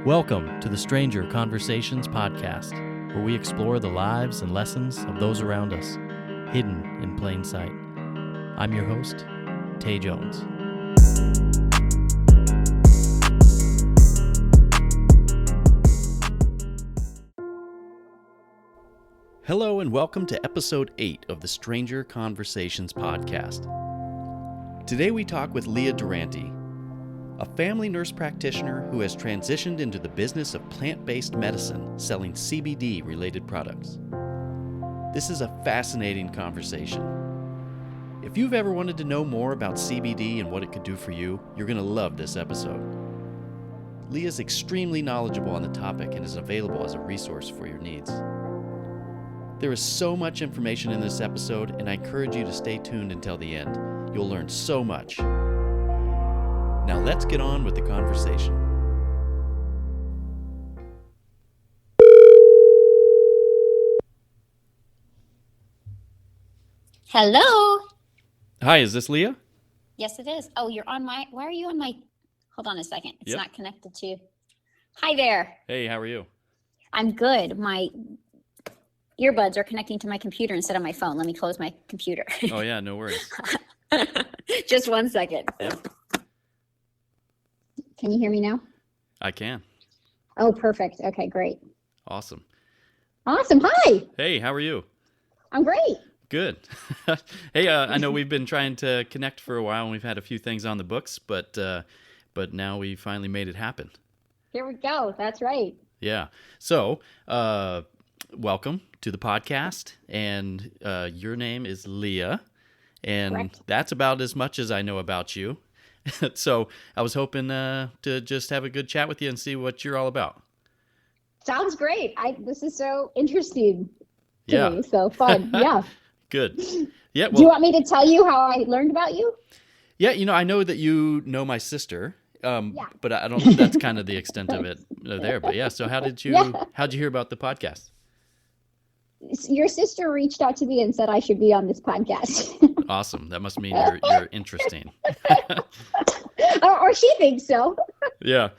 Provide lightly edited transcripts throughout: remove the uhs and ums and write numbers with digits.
Welcome to the Stranger Conversations podcast, where we explore the lives and lessons of those around us, hidden in plain sight. I'm your host, Tay Jones. Hello and welcome to episode 8 of the Stranger Conversations podcast. Today we talk with Leah Durante, a family nurse practitioner who has transitioned into the business of plant-based medicine, selling CBD-related products. This is a fascinating conversation. If you've ever wanted to know more about CBD and what it could do for you, you're going to love this episode. Leah is extremely knowledgeable on the topic and is available as a resource for your needs. There is so much information in this episode, and I encourage you to stay tuned until the end. You'll learn so much. Now let's get on with the conversation. Hello. Hi, is this Leah? Yes, it is. Oh, you're on my, why are you on my, hold on a second. It's Yep. not connected to, hi there. Hey, how are you? I'm good. My earbuds are connecting to my computer instead of my phone. Let me close my computer. Oh yeah, no worries. Just 1 second. Yep. Can you hear me now? I can. Oh, perfect. Okay, great. Awesome. Awesome. Hi. Hey, how are you? I'm great. Good. Hey, I know we've been trying to connect for a while and we've had a few things on the books, but now we finally made it happen. Here we go. That's right. Yeah. So, welcome to the podcast, and your name is Leah, and Correct. That's about as much as I know about you. So I was hoping to just have a good chat with you and see what you're all about. Sounds great. This is so interesting to Yeah. me. So fun. Yeah. Good. Yeah. Do you Well, want me to tell you how I learned about you? yeah. I know that you know my sister. Yeah. But I don't. That's kind of the extent of it there. But yeah. So how'd you hear about the podcast? Your sister reached out to me and said I should be on this podcast. Awesome. That must mean you're interesting. or she thinks so. Yeah.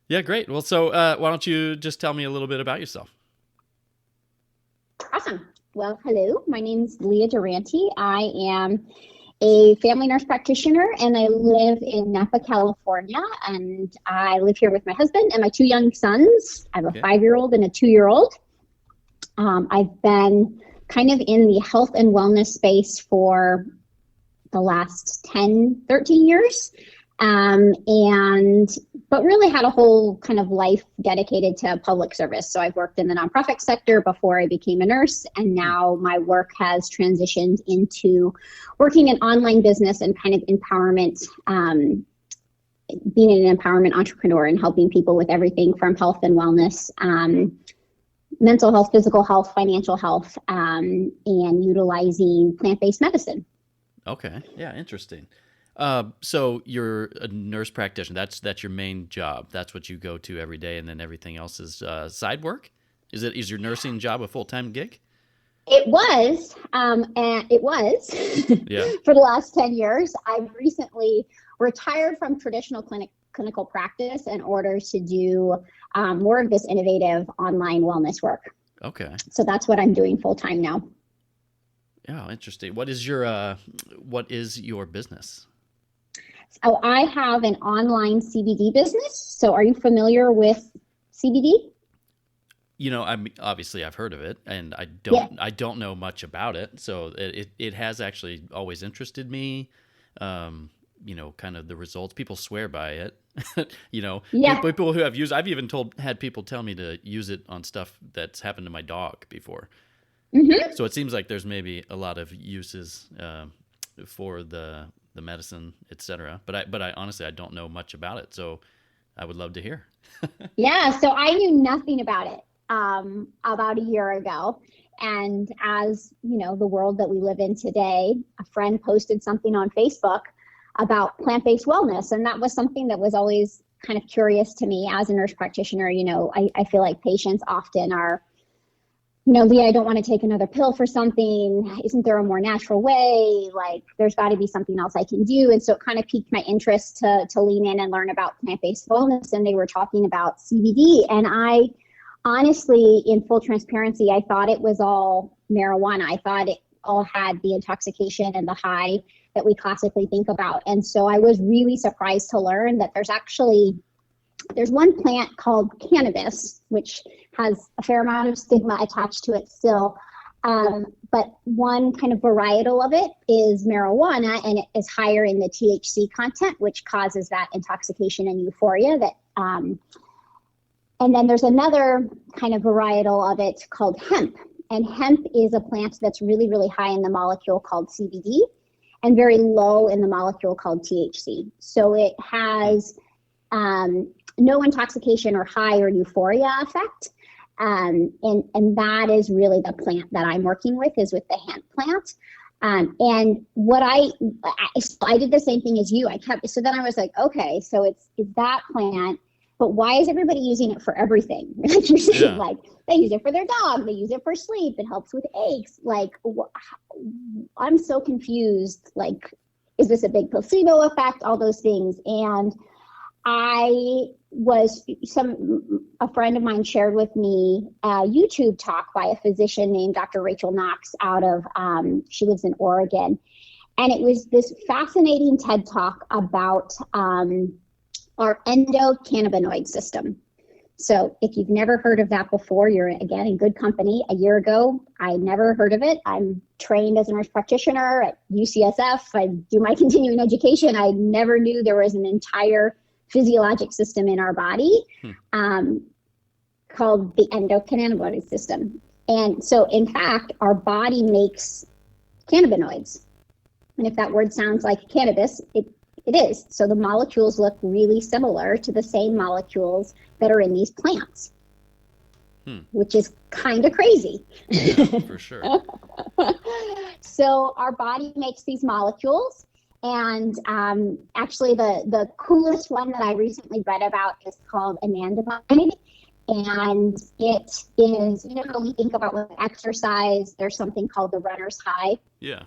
Yeah, great. Well, so why don't you just tell me a little bit about yourself? Awesome. Well, hello. My name's Leah Durante. I am a family nurse practitioner, and I live in Napa, California. And I live here with my husband and my 2 young sons. I have a Okay. 5-year-old and a 2-year-old. I've been kind of in the health and wellness space for the last 10, 13 years. But really had a whole kind of life dedicated to public service. So I've worked in the nonprofit sector before I became a nurse, and now my work has transitioned into working in online business and kind of empowerment, being an empowerment entrepreneur and helping people with everything from health and wellness, mental health, physical health, financial health, and utilizing plant-based medicine. Okay. Yeah, interesting. So you're a nurse practitioner. That's your main job. That's what you go to every day, and then everything else is side work? Is your nursing job a full-time gig? It was, Yeah. for the last 10 years. I've recently retired from traditional clinical practice in order to do more of this innovative online wellness work. Okay. So that's what I'm doing full time now. Yeah, interesting. What is your business? So I have an online CBD business. So are you familiar with CBD? I've heard of it, and I don't know much about it. So it has actually always interested me. Kind of the results. People swear by it. Yeah. People who have used. I've even had people tell me to use it on stuff that's happened to my dog before. Mm-hmm. So it seems like there's maybe a lot of uses for the medicine, etc. But I honestly I don't know much about it, so I would love to hear. Yeah, so I knew nothing about it about a year ago. And as you know, the world that we live in today, a friend posted something on Facebook about plant-based wellness. And that was something that was always kind of curious to me as a nurse practitioner. I feel like patients often are Leah, I don't want to take another pill for something. Isn't there a more natural way? Like, there's got to be something else I can do. And so it kind of piqued my interest to lean in and learn about plant-based wellness. And they were talking about CBD. And I honestly, in full transparency, I thought it was all marijuana. I thought it all had the intoxication and the high that we classically think about. And so I was really surprised to learn that there's one plant called cannabis, which has a fair amount of stigma attached to it still. But one kind of varietal of it is marijuana, and it is higher in the THC content, which causes that intoxication and euphoria. And then there's another kind of varietal of it called hemp. And hemp is a plant that's really, really high in the molecule called CBD and very low in the molecule called THC. So it has no intoxication or high or euphoria effect. And that is really the plant that I'm working with, is with the hemp plant. And what I did the same thing as you. So then I was like, okay, so it's that plant, but why is everybody using it for everything? Like you're saying, like they use it for their dog, they use it for sleep, it helps with aches. Like, I'm so confused. Like, is this a big placebo effect? All those things. And a friend of mine shared with me a YouTube talk by a physician named Dr. Rachel Knox out of, she lives in Oregon. And it was this fascinating TED talk about our endocannabinoid system. So if you've never heard of that before, you're again in good company. A year ago, I never heard of it. I'm trained as a nurse practitioner at UCSF. I do my continuing education. I never knew there was an entire physiologic system in our body called the endocannabinoid system. And so in fact, our body makes cannabinoids. And if that word sounds like cannabis, it is. So the molecules look really similar to the same molecules that are in these plants, which is kind of crazy. Yeah, for sure. So our body makes these molecules. And actually, the coolest one that I recently read about is called anandamide. And it is, how we think about with exercise, there's something called the runner's high. Yeah.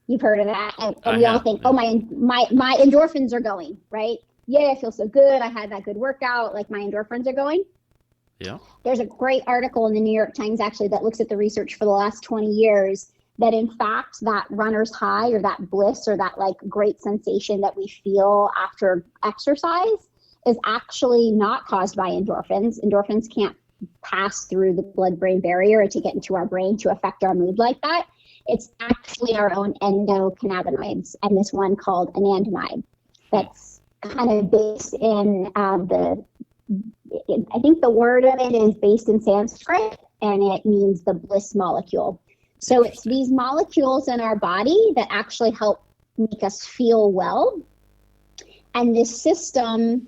You've heard of that. And we all think, oh, my endorphins are going, right? Yeah, I feel so good. I had that good workout. Like, my endorphins are going. Yeah. There's a great article in the New York Times, actually, that looks at the research for the last 20 years that in fact that runner's high or that bliss or that like great sensation that we feel after exercise is actually not caused by endorphins. Endorphins can't pass through the blood-brain barrier to get into our brain to affect our mood like that. It's actually our own endocannabinoids, and this one called anandamide that's kind of based in I think the word of it is based in Sanskrit, and it means the bliss molecule. So it's these molecules in our body that actually help make us feel well. And this system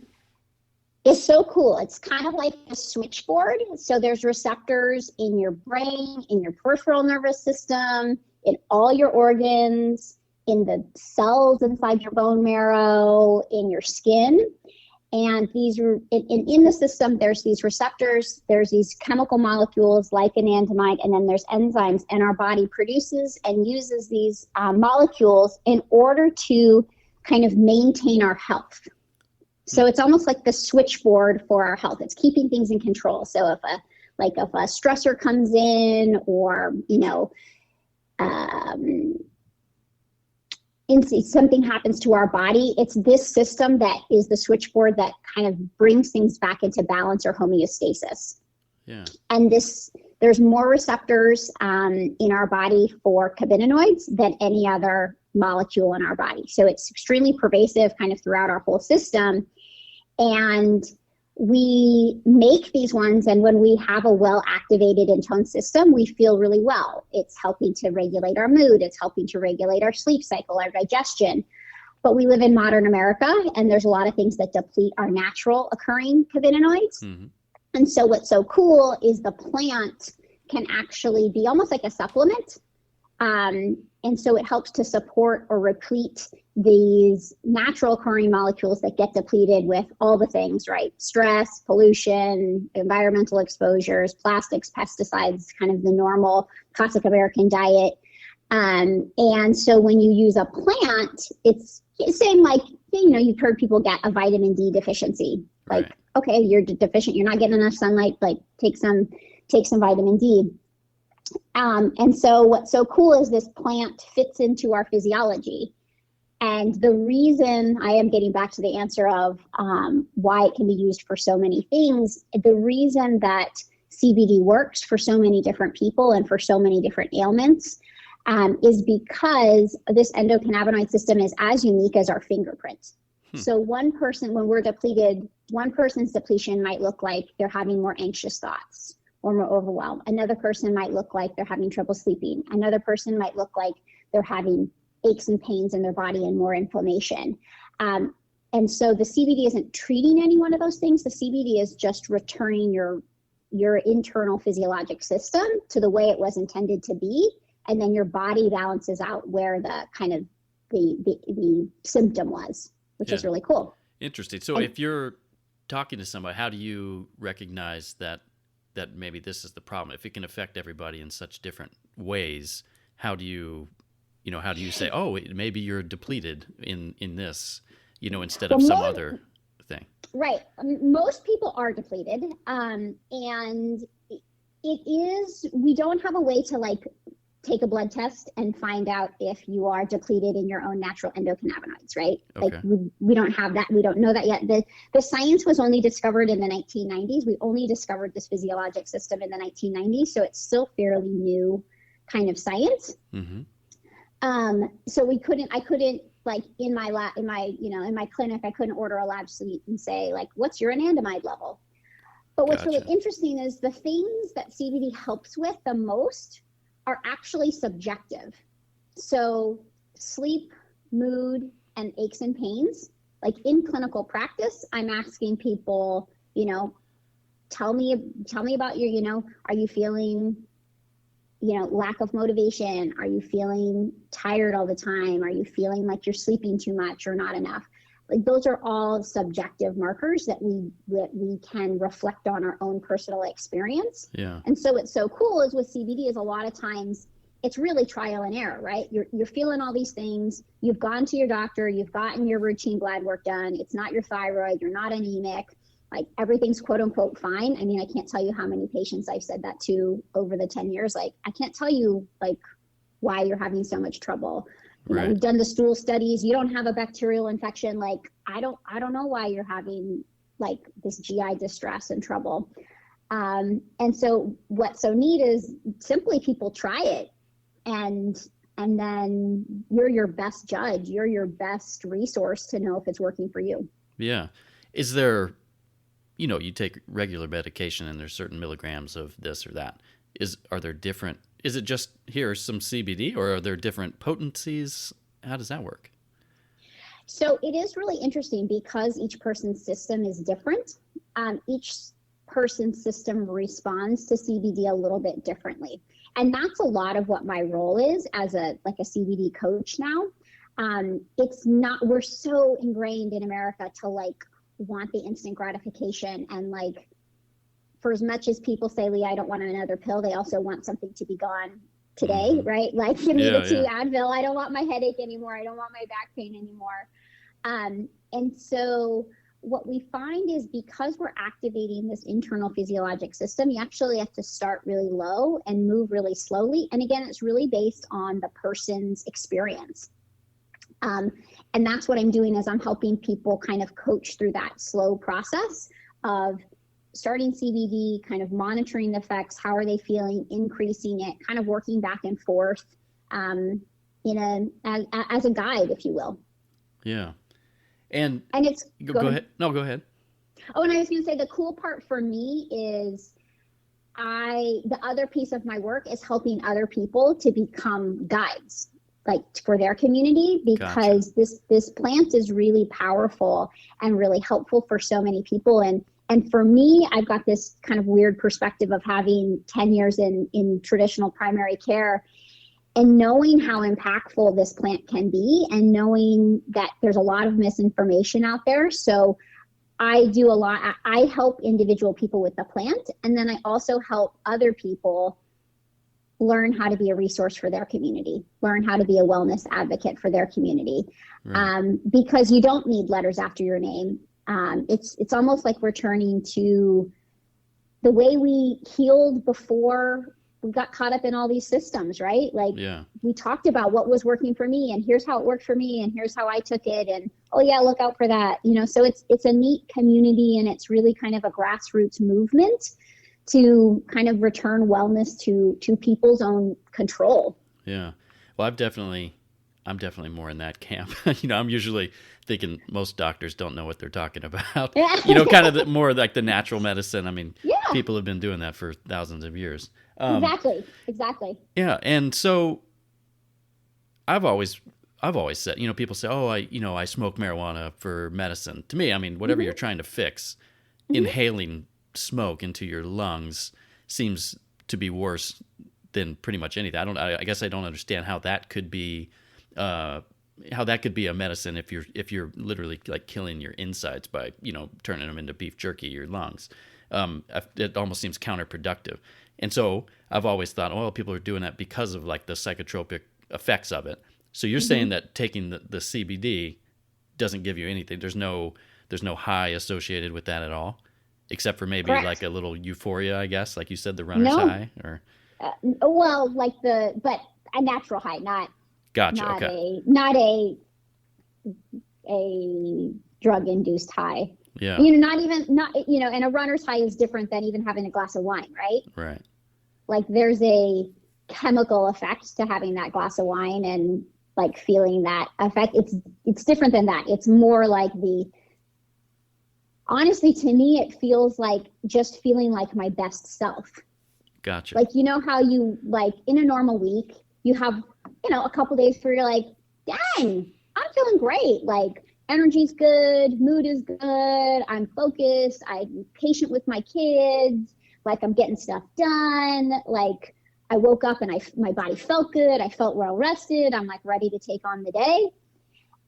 is so cool. It's kind of like a switchboard. So there's receptors in your brain, in your peripheral nervous system, in all your organs, in the cells inside your bone marrow, in your skin. And these in the system, there's these receptors, there's these chemical molecules like anandamide, and then there's enzymes, and our body produces and uses these molecules in order to kind of maintain our health. So it's almost like the switchboard for our health. It's keeping things in control. So if a stressor comes in, or something happens to our body, it's this system that is the switchboard that kind of brings things back into balance or homeostasis. Yeah. And there's more receptors in our body for cannabinoids than any other molecule in our body. So it's extremely pervasive kind of throughout our whole system. And we make these ones, and when we have a well-activated and toned system, we feel really well. It's helping to regulate our mood. It's helping to regulate our sleep cycle, our digestion. But we live in modern America, and there's a lot of things that deplete our natural occurring cannabinoids. Mm-hmm. And so what's so cool is the plant can actually be almost like a supplement, And so it helps to support or replete these natural occurring molecules that get depleted with all the things, right? Stress, pollution, environmental exposures, plastics, pesticides, kind of the normal classic American diet. And so when you use a plant, it's same like, you've heard people get a vitamin D deficiency. Like, right. Okay, you're deficient, you're not getting enough sunlight, like take some vitamin D. And so what's so cool is this plant fits into our physiology. And the reason, I am getting back to the answer of why it can be used for so many things, the reason that CBD works for so many different people and for so many different ailments is because this endocannabinoid system is as unique as our fingerprint. So one person, when we're depleted, one person's depletion might look like they're having more anxious thoughts or more overwhelmed. Another person might look like they're having trouble sleeping. Another person might look like they're having aches and pains in their body and more inflammation. And so the CBD isn't treating any one of those things. The CBD is just returning your internal physiologic system to the way it was intended to be. And then your body balances out where the kind of the symptom was, which is really cool. Interesting. So if you're talking to somebody, how do you recognize that maybe this is the problem? If it can affect everybody in such different ways, how do you say, oh, maybe you're depleted in this, instead of some other thing? Right. Most people are depleted. And we don't have a way to take a blood test and find out if you are depleted in your own natural endocannabinoids, right? Okay. We don't have that. We don't know that yet. The science was only discovered in the 1990s. We only discovered this physiologic system in the 1990s. So it's still fairly new kind of science. Mm-hmm. So I couldn't in my clinic, I couldn't order a lab suite and say what's your anandamide level? But what's really interesting is the things that CBD helps with the most are actually subjective. So sleep, mood, and aches and pains, in clinical practice, I'm asking people, tell me about your, are you feeling, lack of motivation? Are you feeling tired all the time? Are you feeling like you're sleeping too much or not enough? Those are all subjective markers that we can reflect on our own personal experience. Yeah. And so what's so cool is with CBD is a lot of times it's really trial and error, right? You're feeling all these things. You've gone to your doctor. You've gotten your routine blood work done. It's not your thyroid. You're not anemic. Everything's quote unquote fine. I mean, I can't tell you how many patients I've said that to over the 10 years. I can't tell you why you're having so much trouble. We've done the stool studies. You don't have a bacterial infection. I don't know why you're having this GI distress and trouble. And so what's so neat is simply people try it and then you're your best judge. You're your best resource to know if it's working for you. Yeah. Is there, you take regular medication and there's certain milligrams of this or that. Are there different? Is it just here's some CBD, or are there different potencies? How does that work? So it is really interesting because each person's system is different. Each person's system responds to CBD a little bit differently. And that's a lot of what my role is as a CBD coach now. We're so ingrained in America to want the instant gratification and for as much as people say, Lee, I don't want another pill, they also want something to be gone today, right? Give me the 2 Advil. I don't want my headache anymore. I don't want my back pain anymore. And so what we find is because we're activating this internal physiologic system, you actually have to start really low and move really slowly. And again, it's really based on the person's experience. And that's what I'm doing is I'm helping people kind of coach through that slow process of starting CBD, kind of monitoring the effects, how are they feeling, increasing it, kind of working back and forth as a guide, if you will. Yeah. And it's go ahead. No, go ahead. Oh, and I was going to say the cool part for me is the other piece of my work is helping other people to become guides, for their community, because this plant is really powerful and really helpful for so many people. And for me, I've got this kind of weird perspective of having 10 years in traditional primary care. And knowing how impactful this plant can be, and knowing that there's a lot of misinformation out there. So I do a lot. I help individual people with the plant, and then I also help other people learn how to be a resource for their community, learn how to be a wellness advocate for their community. Right. Because you don't need letters after your name. It's almost like returning to the way we healed before we got caught up in all these systems, right? Like we talked about what was working for me, and here's how it worked for me, and here's how I took it, and oh yeah, look out for that. So it's a neat community, and it's really kind of a grassroots movement to kind of return wellness to people's own control. Yeah. Well, I'm definitely more in that camp. I'm usually thinking most doctors don't know what they're talking about. Kind of more like the natural medicine. I mean, people have been doing that for thousands of years. Exactly. Yeah. And so I've always said, people say, oh, I smoke marijuana for medicine. To me, I mean, whatever you're trying to fix, inhaling smoke into your lungs seems to be worse than pretty much anything. I guess I don't understand how that could be a medicine if you're literally like killing your insides by turning them into beef jerky, your lungs. It almost seems counterproductive. And so I've always thought, oh, well, people are doing that because of like the psychotropic effects of it. So you're saying that taking the CBD doesn't give you anything. There's no high associated with that at all, except for maybe Correct. Like a little euphoria, I guess, like you said, the runner's high, or but a natural high, not okay. not a drug induced high. Yeah. And a runner's high is different than even having a glass of wine, right? Right. Like there's a chemical effect to having that glass of wine and like feeling that effect. It's different than that. It's more like honestly, to me, it feels like just feeling like my best self. Gotcha. Like, how you like in a normal week, you have, a couple days where you're like, dang, I'm feeling great. Like energy's good, mood is good. I'm focused. I'm patient with my kids. Like I'm getting stuff done. Like I woke up and my body felt good. I felt well rested. I'm like ready to take on the day.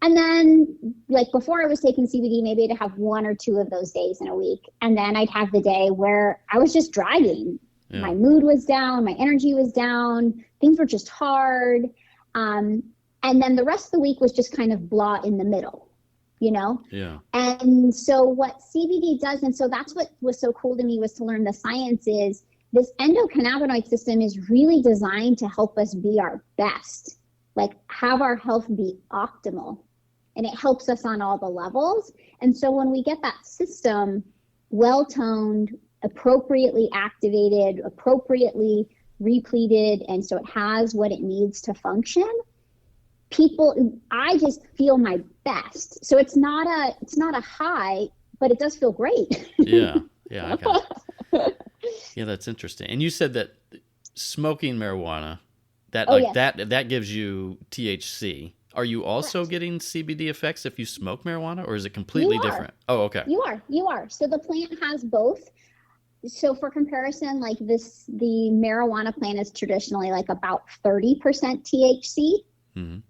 And then like before I was taking CBD, maybe I'd have one or two of those days in a week. And then I'd have the day where I was just dragging. Yeah. My mood was down. My energy was down. Things were just hard. And then the rest of the week was just kind of blah in the middle, Yeah. And so what CBD does, and so that's what was so cool to me, was to learn the science is this endocannabinoid system is really designed to help us be our best, like have our health be optimal. And it helps us on all the levels. And so when we get that system well-toned, appropriately activated, appropriately repleted, and so it has what it needs to function, I just feel my best. So it's not a high, but it does feel great. Yeah, I got it. Yeah, that's interesting. And you said that smoking marijuana, that gives you THC. Are you also Correct. Getting CBD effects if you smoke marijuana, or is it completely different? Oh, okay. You are. So the plant has both. So for comparison, like the marijuana plant is traditionally like about 30% THC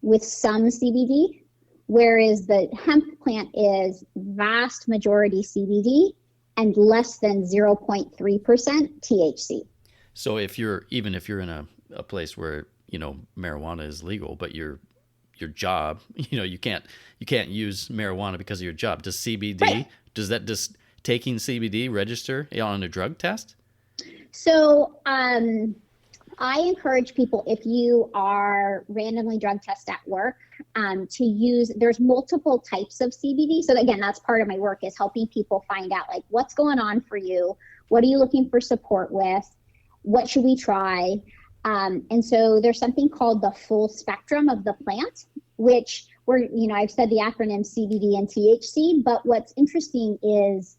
with some CBD, whereas the hemp plant is vast majority CBD and less than 0.3% THC. So if you're in a place where, marijuana is legal, but your job, you can't use marijuana because of your job. Does CBD, right. does taking CBD register on a drug test? So I encourage people, if you are randomly drug tested at work, to use, there's multiple types of CBD. So again, that's part of my work, is helping people find out like what's going on for you. What are you looking for support with? What should we try? And so there's something called the full spectrum of the plant, which I've said the acronym CBD and THC, but what's interesting is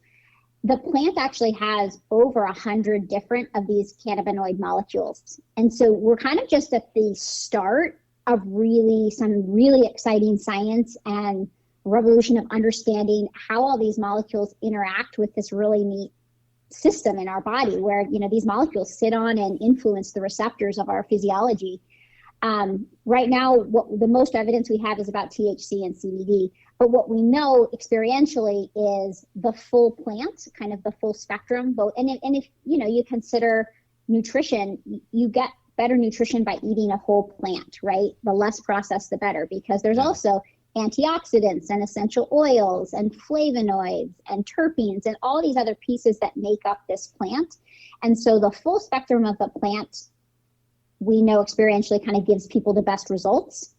the plant actually has over 100 different of these cannabinoid molecules. And so we're kind of just at the start of some really exciting science and revolution of understanding how all these molecules interact with this really neat system in our body where, these molecules sit on and influence the receptors of our physiology. Right now, what the most evidence we have is about THC and CBD. But what we know experientially is the full plant, kind of the full spectrum. Both, and if you consider nutrition, you get better nutrition by eating a whole plant, right? The less processed, the better, because there's also antioxidants and essential oils and flavonoids and terpenes and all these other pieces that make up this plant. And so the full spectrum of the plant, we know experientially kind of gives people the best results.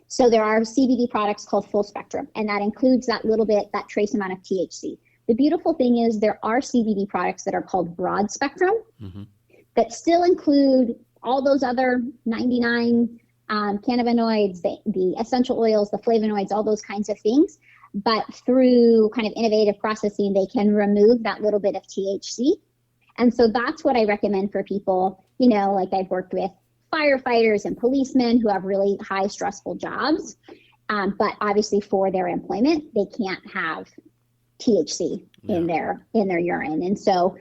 So there are CBD products called full spectrum, and that includes that little bit, that trace amount of THC. The beautiful thing is there are CBD products that are called broad spectrum that still include all those other 99 cannabinoids, the essential oils, the flavonoids, all those kinds of things. But through kind of innovative processing, they can remove that little bit of THC. And so that's what I recommend for people, like I've worked with firefighters and policemen who have really high stressful jobs. But obviously for their employment, they can't have THC in their urine. And so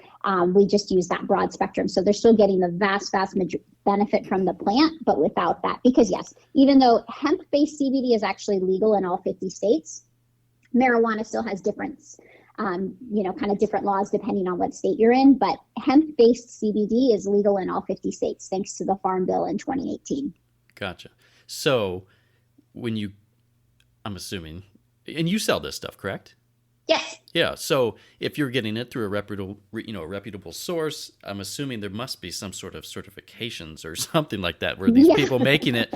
we just use that broad spectrum. So they're still getting the vast benefit from the plant, but without that. Because yes, even though hemp-based CBD is actually legal in all 50 states, marijuana still has different, kind of different laws depending on what state you're in. But hemp-based CBD is legal in all 50 states, thanks to the Farm Bill in 2018. Gotcha. So I'm assuming, and you sell this stuff, correct? Yes. Yeah. So if you're getting it through a reputable source, I'm assuming there must be some sort of certifications or something like that where these people making it,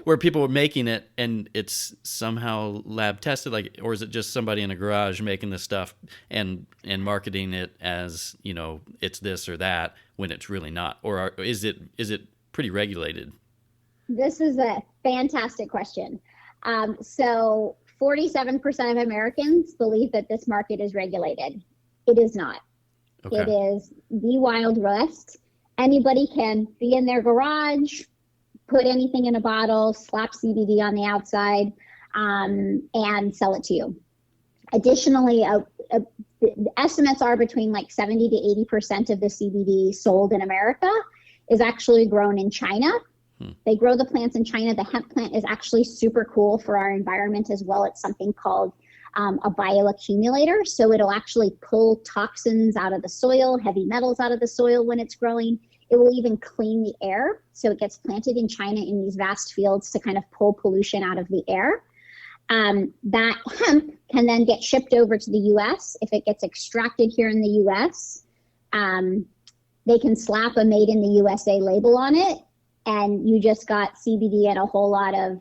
where people are making it and it's somehow lab tested, or is it just somebody in a garage making this stuff and marketing it as, it's this or that when it's really not? Or is it pretty regulated? This is a fantastic question. So 47% of Americans believe that this market is regulated. It is not. Okay. It is the Wild West. Anybody can be in their garage, put anything in a bottle, slap CBD on the outside, and sell it to you. Additionally, the estimates are between 70 to 80% of the CBD sold in America is actually grown in China. They grow the plants in China. The hemp plant is actually super cool for our environment as well. It's something called a bioaccumulator. So it'll actually pull toxins out of the soil, heavy metals out of the soil when it's growing. It will even clean the air. So it gets planted in China in these vast fields to kind of pull pollution out of the air. That hemp can then get shipped over to the U.S. If it gets extracted here in the U.S., they can slap a Made in the USA label on it. And you just got CBD and a whole lot of,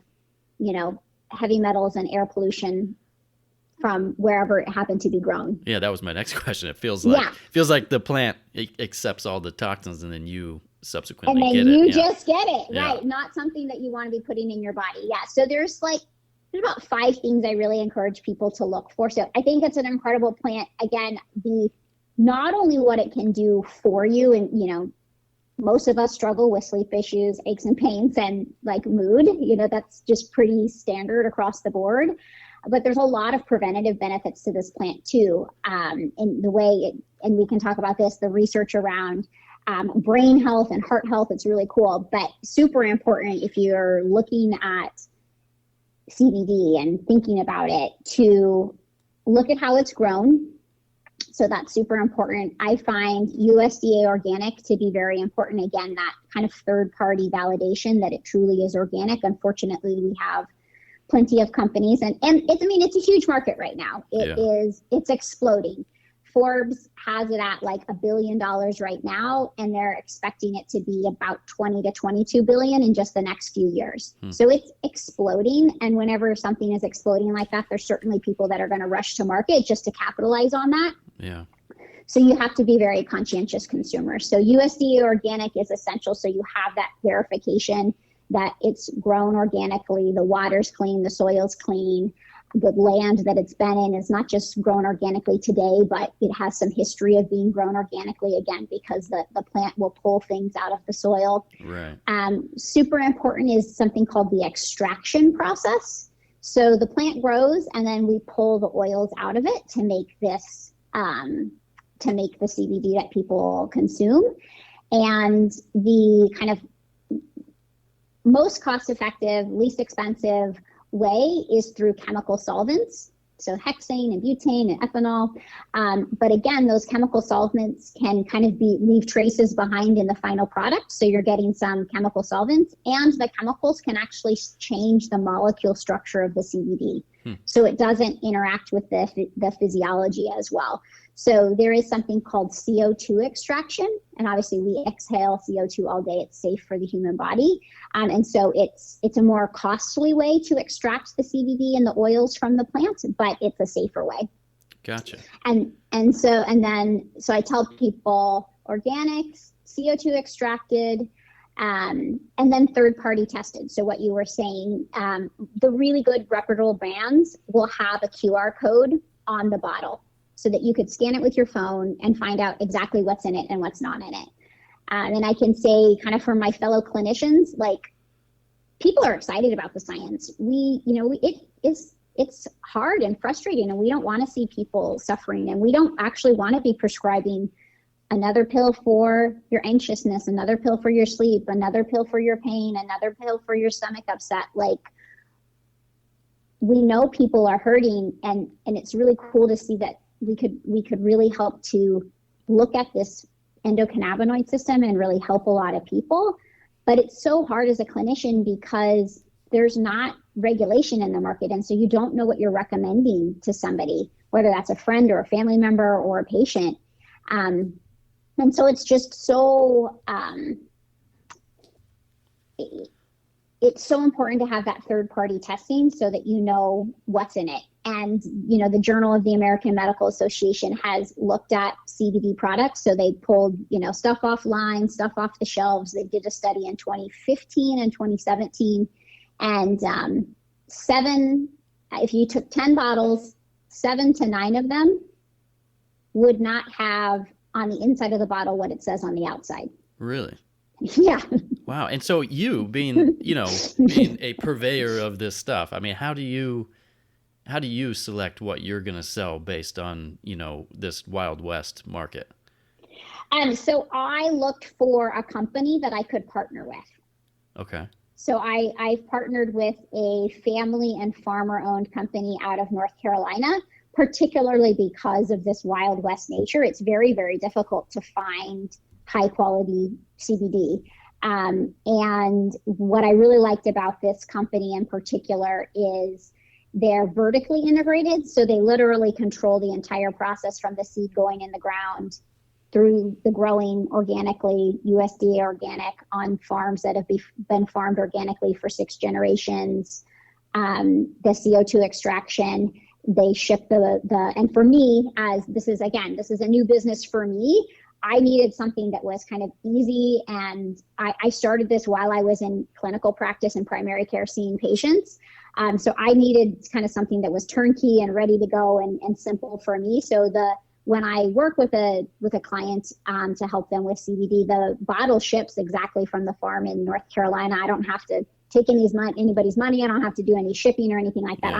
heavy metals and air pollution from wherever it happened to be grown. Yeah, that was my next question. It feels like the plant accepts all the toxins and then you subsequently get it. And then you just get it, right? Not something that you want to be putting in your body. Yeah. So there's about 5 things I really encourage people to look for. So I think it's an incredible plant. Again, not only what it can do for you and, most of us struggle with sleep issues, aches and pains, and mood. That's just pretty standard across the board. But there's a lot of preventative benefits to this plant too. In the way, and we can talk about this, the research around brain health and heart health, it's really cool. But super important if you're looking at CBD and thinking about it, to look at how it's grown. So that's super important. I find USDA organic to be very important. Again, that kind of third-party validation that it truly is organic. Unfortunately, we have plenty of companies, and it's a huge market right now. It's exploding. Forbes has it at $1 billion right now, and they're expecting it to be about 20 to 22 billion in just the next few years. So it's exploding. And whenever something is exploding like that, there's certainly people that are going to rush to market just to capitalize on that. Yeah. So you have to be very conscientious consumers. So USDA organic is essential. So you have that verification that it's grown organically, the water's clean, the soil's clean. The land that it's been in is not just grown organically today, but it has some history of being grown organically, again, because the plant will pull things out of the soil. Right. Super important is something called the extraction process. So the plant grows and then we pull the oils out of it to make this, to make the CBD that people consume. And the kind of most cost effective, least expensive way is through chemical solvents. So hexane and butane and ethanol. But again, those chemical solvents can kind of leave traces behind in the final product. So you're getting some chemical solvents, and the chemicals can actually change the molecule structure of the CBD. So it doesn't interact with the physiology as well. So there is something called CO2 extraction. And obviously we exhale CO2 all day. It's safe for the human body. And so it's a more costly way to extract the CBD and the oils from the plant, but it's a safer way. Gotcha. So I tell people organics, CO2 extracted, and then third-party tested. So what you were saying, the really good reputable brands will have a QR code on the bottle so that you could scan it with your phone and find out exactly what's in it and what's not in it. And I can say, kind of for my fellow clinicians, like, people are excited about the science. It's hard and frustrating, and we don't want to see people suffering, and we don't actually want to be prescribing another pill for your anxiousness, another pill for your sleep, another pill for your pain, another pill for your stomach upset. Like, we know people are hurting, and it's really cool to see that we could really help to look at this endocannabinoid system and really help a lot of people. But it's so hard as a clinician because there's not regulation in the market. And so you don't know what you're recommending to somebody, whether that's a friend or a family member or a patient. And so it's just so, it's so important to have that third-party testing so that you know what's in it. And, the Journal of the American Medical Association has looked at CBD products. So they pulled, stuff offline, stuff off the shelves. They did a study in 2015 and 2017. And if you took 10 bottles, 7 to 9 of them would not have on the inside of the bottle what it says on the outside. Really? Yeah. Wow. And so you being a purveyor of this stuff, I mean, how do you select what you're going to sell based on, this Wild West market? So I looked for a company that I could partner with. Okay. So I've partnered with a family and farmer-owned company out of North Carolina, particularly because of this Wild West nature. It's very, very difficult to find high-quality CBD. And what I really liked about this company in particular is they're vertically integrated. So they literally control the entire process from the seed going in the ground through the growing organically, USDA organic, on farms that have been farmed organically for 6 generations. The CO2 extraction, they ship and for me, as this is a new business for me, I needed something that was kind of easy. And I started this while I was in clinical practice and primary care seeing patients. So I needed kind of something that was turnkey and ready to go and simple for me. So when I work with a client to help them with CBD, the bottle ships exactly from the farm in North Carolina. I don't have to take anybody's money. I don't have to do any shipping or anything like that. Yeah.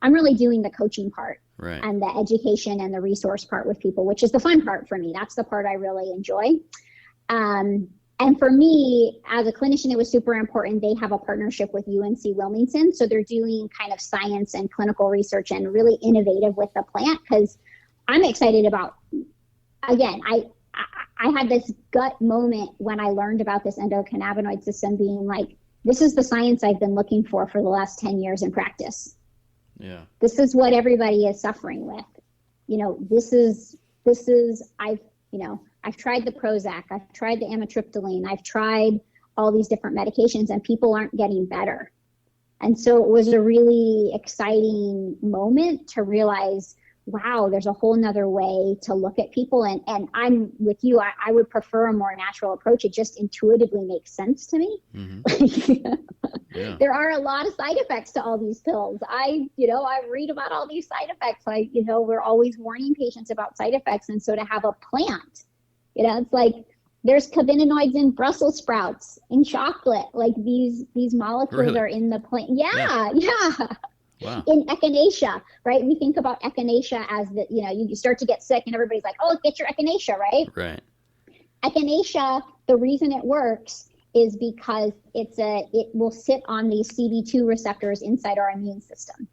I'm really doing the coaching part, right, and the education and the resource part with people, which is the fun part for me. That's the part I really enjoy. And for me, as a clinician, it was super important. They have a partnership with UNC Wilmington. So they're doing kind of science and clinical research and really innovative with the plant, because I'm excited about, again, I had this gut moment when I learned about this endocannabinoid system, being like, this is the science I've been looking for the last 10 years in practice. Yeah. This is what everybody is suffering with. I've tried the Prozac, I've tried the amitriptyline, I've tried all these different medications, and people aren't getting better. And so it was a really exciting moment to realize, wow, there's a whole nother way to look at people. And I'm with you. I would prefer a more natural approach. It just intuitively makes sense to me. Mm-hmm. Yeah. There are a lot of side effects to all these pills. I read about all these side effects. We're always warning patients about side effects. And so to have a plant, it's like there's cannabinoids in Brussels sprouts, in chocolate, like these molecules really? Are in the plant. Yeah. Wow. In echinacea, right? We think about echinacea as you start to get sick and everybody's like, oh, get your echinacea, right? Right. Echinacea, the reason it works is because it will sit on these CB2 receptors inside our immune system.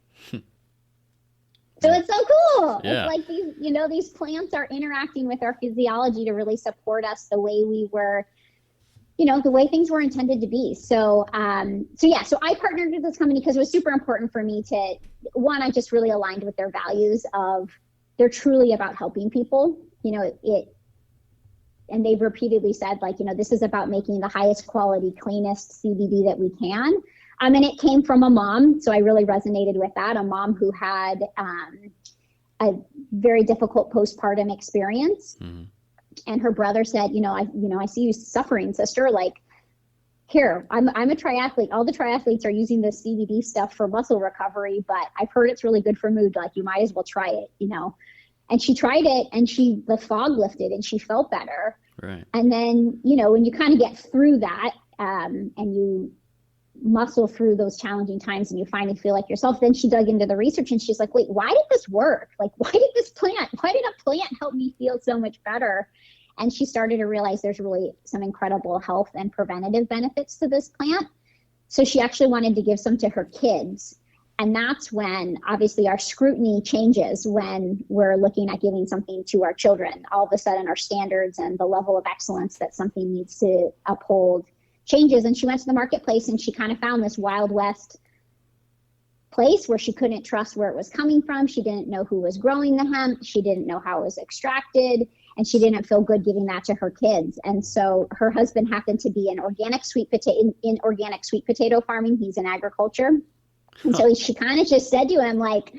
So it's so cool. Yeah. It's like these plants are interacting with our physiology to really support us the way we were, the way things were intended to be. So I partnered with this company because it was super important for me to, one, I just really aligned with their values of they're truly about helping people, and they've repeatedly said, like, this is about making the highest quality, cleanest CBD that we can. And it came from a mom. So I really resonated with that. A mom who had a very difficult postpartum experience. Mm-hmm. And her brother said, I see you suffering, sister. Like, here, I'm a triathlete. All the triathletes are using this CBD stuff for muscle recovery, but I've heard it's really good for mood. Like, you might as well try it, And she tried it, and the fog lifted, and she felt better. Right. And then, when you kind of get through that, and you muscle through those challenging times, and you finally feel like yourself, then she dug into the research, and she's like, wait, why did this work? Like, why did a plant help me feel so much better? And she started to realize there's really some incredible health and preventative benefits to this plant. So she actually wanted to give some to her kids. And that's when obviously our scrutiny changes when we're looking at giving something to our children. All of a sudden our standards and the level of excellence that something needs to uphold changes. And she went to the marketplace, and she kind of found this Wild West place where she couldn't trust where it was coming from. She didn't know who was growing the hemp. She didn't know how it was extracted, and she didn't feel good giving that to her kids. And so her husband happened to be in organic sweet potato farming. He's in agriculture. And so she kind of just said to him, like,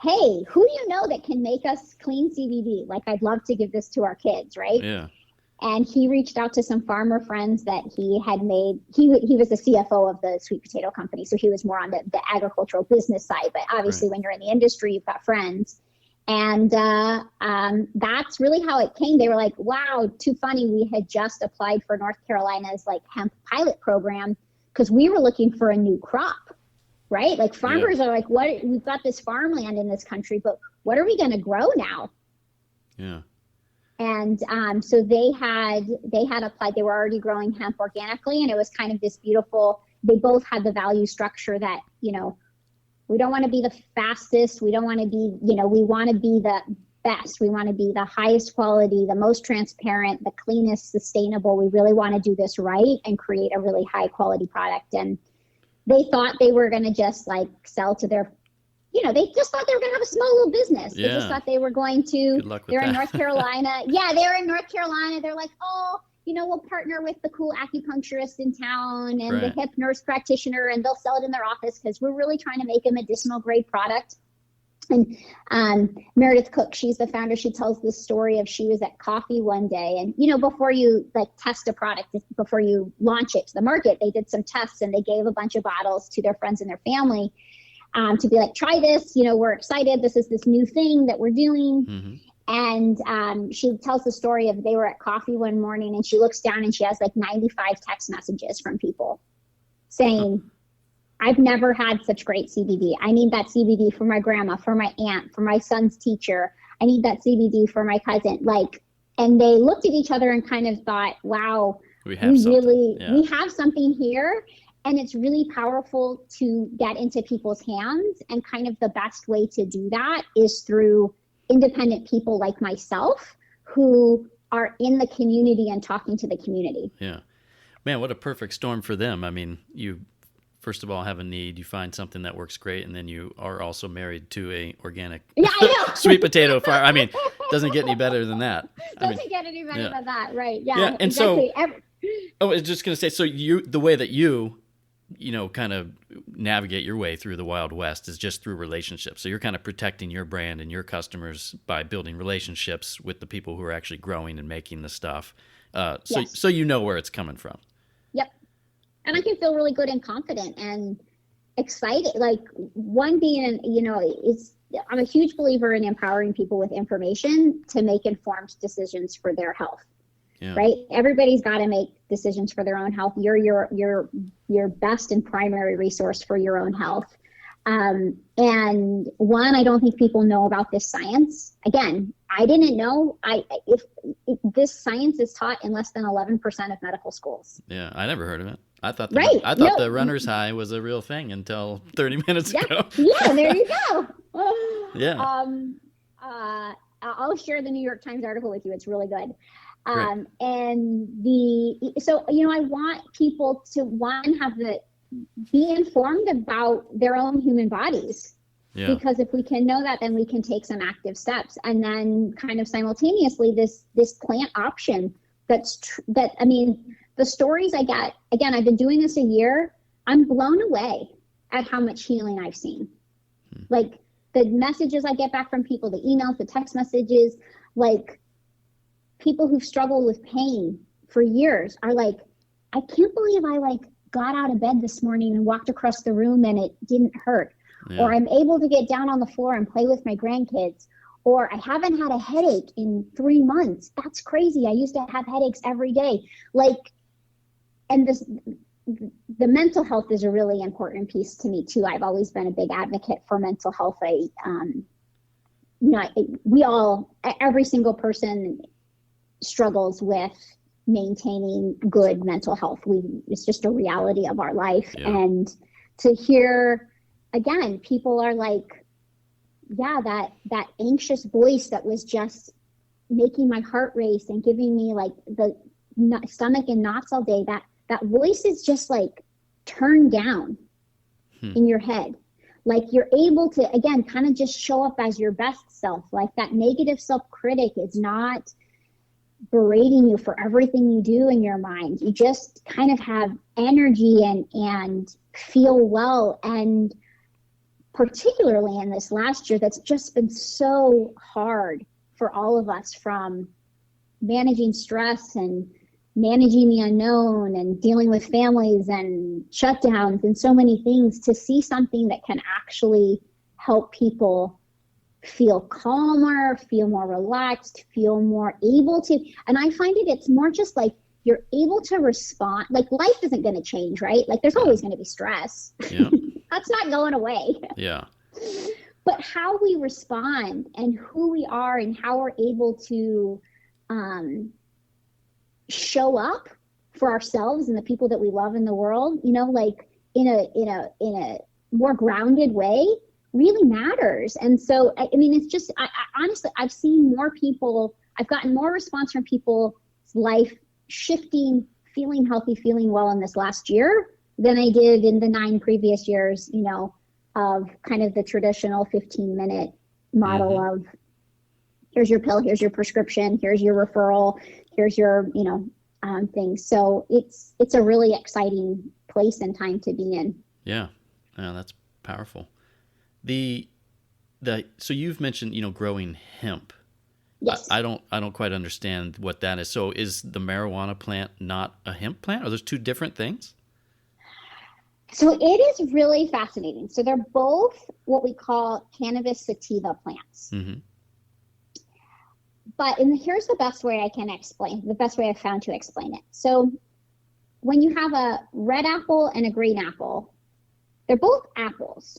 hey, who do you know that can make us clean CBD? Like, I'd love to give this to our kids, right? Yeah. And he reached out to some farmer friends that he had made. He was the CFO of the sweet potato company, so he was more on the agricultural business side. But obviously, When you're in the industry, you've got friends. And that's really how it came. They were like, wow, too funny. We had just applied for North Carolina's like hemp pilot program because we were looking for a new crop. Right? Like farmers are like, we've got this farmland in this country, but what are we going to grow now? Yeah. And so they had applied. They were already growing hemp organically, and it was kind of this beautiful. They both had the value structure that, we don't want to be the fastest. We don't want to be, we want to be the best. We want to be the highest quality, the most transparent, the cleanest, sustainable. We really want to do this right and create a really high quality product. And they thought they were going to just like sell to their, they just thought they were going to have a small little business. Yeah. They just thought they were going to, Good luck with they're that. in North Carolina. Yeah, they're in North Carolina. They're like, oh, we'll partner with the cool acupuncturist in town and the hip nurse practitioner, and they'll sell it in their office because we're really trying to make a medicinal grade product. And Meredith Cook, she's the founder. She tells this story of she was at coffee one day, and before you like test a product, before you launch it to the market, they did some tests, and they gave a bunch of bottles to their friends and their family to be like, try this, we're excited. This is this new thing that we're doing. Mm-hmm. And she tells the story of they were at coffee one morning, and she looks down and she has like 95 text messages from people saying, I've never had such great CBD. I need that CBD for my grandma, for my aunt, for my son's teacher. I need that CBD for my cousin. And they looked at each other and kind of thought, wow, we have something here. And it's really powerful to get into people's hands. And kind of the best way to do that is through independent people like myself who are in the community and talking to the community. Yeah. Man, what a perfect storm for them. I mean, you first of all have a need, you find something that works great, and then you are also married to a organic sweet potato farm. I mean, doesn't get any better than that. Doesn't get any better than that, right? Yeah, and exactly. I was just going to say, so the way that you kind of navigate your way through the Wild West is just through relationships. So you're kind of protecting your brand and your customers by building relationships with the people who are actually growing and making the stuff. So you know where it's coming from. Yep. And I can feel really good and confident and excited. Like one being, I'm a huge believer in empowering people with information to make informed decisions for their health. Yeah. Right? Everybody's got to make decisions for their own health. You're your best and primary resource for your own health. And one, I don't think people know about this science. Again, I didn't know if this science is taught in less than 11% of medical schools. Yeah, I never heard of it. Right. I thought the runner's high was a real thing until 30 minutes ago. Yeah, there you go. Yeah. I'll share the New York Times article with you. It's really good. Great. So I want people to be informed about their own human bodies. Yeah. Because if we can know that, then we can take some active steps. And then kind of simultaneously, this plant option the stories I get, again, I've been doing this a year. I'm blown away at how much healing I've seen. Like the messages I get back from people, the emails, the text messages, like people who've struggled with pain for years are like, I can't believe I got out of bed this morning and walked across the room and it didn't hurt. Yeah. Or I'm able to get down on the floor and play with my grandkids. Or I haven't had a headache in 3 months. That's crazy. I used to have headaches every day. And the mental health is a really important piece to me too. I've always been a big advocate for mental health. Every single person struggles with maintaining good mental health. It's just a reality of our life. Yeah. And to hear, again, people are like, yeah, that anxious voice that was just making my heart race and giving me like the stomach and knots all day, that voice is just like turned down in your head. Like you're able to, again, kind of just show up as your best self. Like that negative self-critic is not berating you for everything you do in your mind. You just kind of have energy and feel well. And particularly in this last year, that's just been so hard for all of us, from managing stress and managing the unknown and dealing with families and shutdowns and so many things, to see something that can actually help people feel calmer, feel more relaxed, feel more able to. And I find it's more just like you're able to respond. Like life isn't going to change, right? Like there's always going to be stress. Yeah. That's not going away. Yeah. But how we respond and who we are and how we're able to show up for ourselves and the people that we love in the world, like in a more grounded way, really matters. And so, it's just, I honestly, I've seen more people, I've gotten more response from people's life shifting, feeling healthy, feeling well in this last year than I did in the 9 previous years, of kind of the traditional 15-minute model of here's your pill, here's your prescription, here's your referral, here's your, thing. So it's a really exciting place and time to be in. Yeah. Yeah, that's powerful. So you've mentioned, growing hemp. Yes. I don't quite understand what that is. So is the marijuana plant not a hemp plant? Are those two different things? So it is really fascinating. So they're both what we call cannabis sativa plants. Mm-hmm. But here's the best way the best way I've found to explain it. So when you have a red apple and a green apple, they're both apples.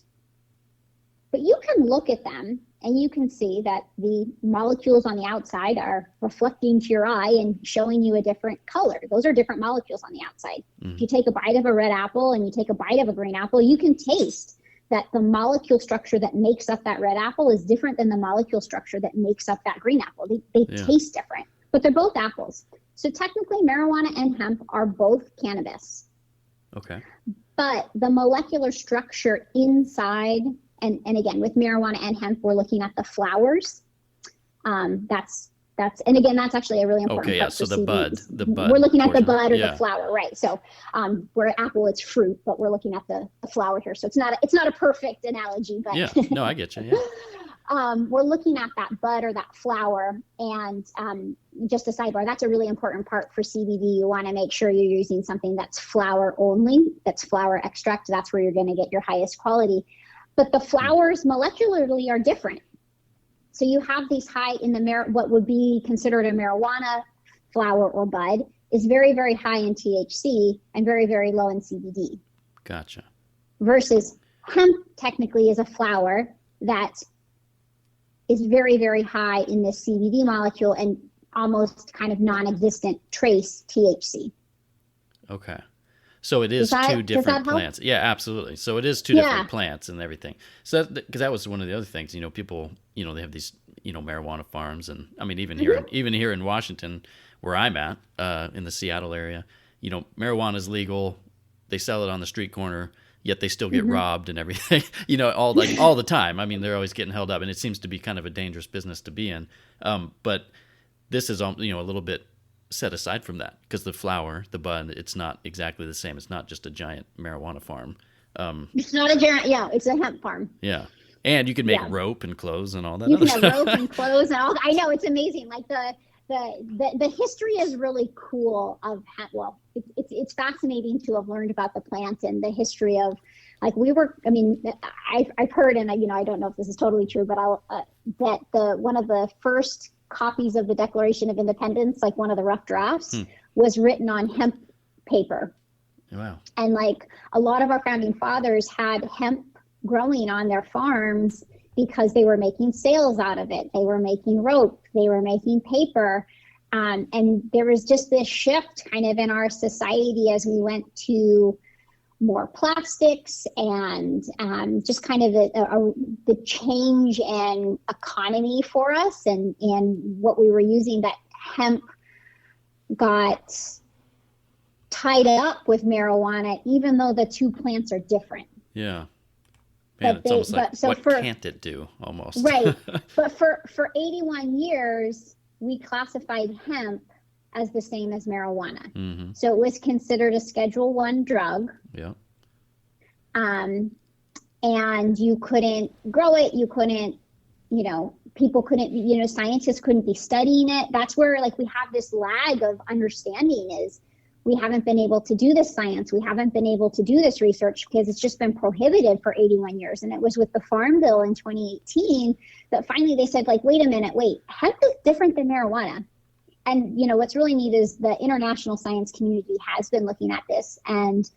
But you can look at them and you can see that the molecules on the outside are reflecting to your eye and showing you a different color. Those are different molecules on the outside. If you take a bite of a red apple and you take a bite of a green apple, you can taste that the molecule structure that makes up that red apple is different than the molecule structure that makes up that green apple. They taste different, but they're both apples. So technically marijuana and hemp are both cannabis. Okay. But the molecular structure inside, and again, with marijuana and hemp, we're looking at the flowers. And again, that's actually a really important part. So the bud. We're looking at the bud or the flower, right? So where apple, it's fruit, but we're looking at the flower here. So it's not a perfect analogy, but yeah, no, I get you. Yeah. We're looking at that bud or that flower, and just a sidebar, that's a really important part for CBD. You want to make sure you're using something that's flower only, that's flower extract. That's where you're going to get your highest quality. But the flowers molecularly are different. So you have these high in what would be considered a marijuana flower or bud is very, very high in THC and very, very low in CBD. Gotcha. Versus hemp technically is a flower that is very, very high in this CBD molecule and almost kind of non-existent trace THC. Okay. So it is two different plants. Yeah, absolutely. So it is two different plants and everything. So because that was one of the other things, people, they have these, marijuana farms, and I mean, even here in Washington, where I'm at, in the Seattle area, marijuana is legal. They sell it on the street corner, yet they still get robbed and everything, all the time. I mean, they're always getting held up, and it seems to be kind of a dangerous business to be in. But this is, a little bit set aside from that, because the flower, the bud, it's not exactly the same. It's not just a giant marijuana farm. It's not a giant, it's a hemp farm. Yeah. And you can make rope and clothes and all that. You can have rope and clothes and all. I know, it's amazing. Like the history is really cool of hemp. Well, it's fascinating to have learned about the plant and the history of, like, I've heard, and I don't know if this is totally true, but that one of the first copies of the Declaration of Independence, like one of the rough drafts, was written on hemp paper. Wow. And like a lot of our founding fathers had hemp growing on their farms because they were making sails out of it. They were making rope. They were making paper. And there was just this shift kind of in our society as we went to more plastics and just kind of the change in economy for us and what we were using, that hemp got tied up with marijuana, even though the two plants are different. Yeah. Man, it's almost like, what can't it do, almost? Right. But for 81 years, we classified hemp as the same as marijuana. Mm-hmm. So it was considered a Schedule I drug. Yeah. And you couldn't grow it. You couldn't, people couldn't, scientists couldn't be studying it. That's where, like, we have this lag of understanding is we haven't been able to do this science. We haven't been able to do this research because it's just been prohibited for 81 years. And it was with the Farm Bill in 2018 that finally they said, like, wait a minute, hemp is different than marijuana. And, what's really neat is the international science community has been looking at this, and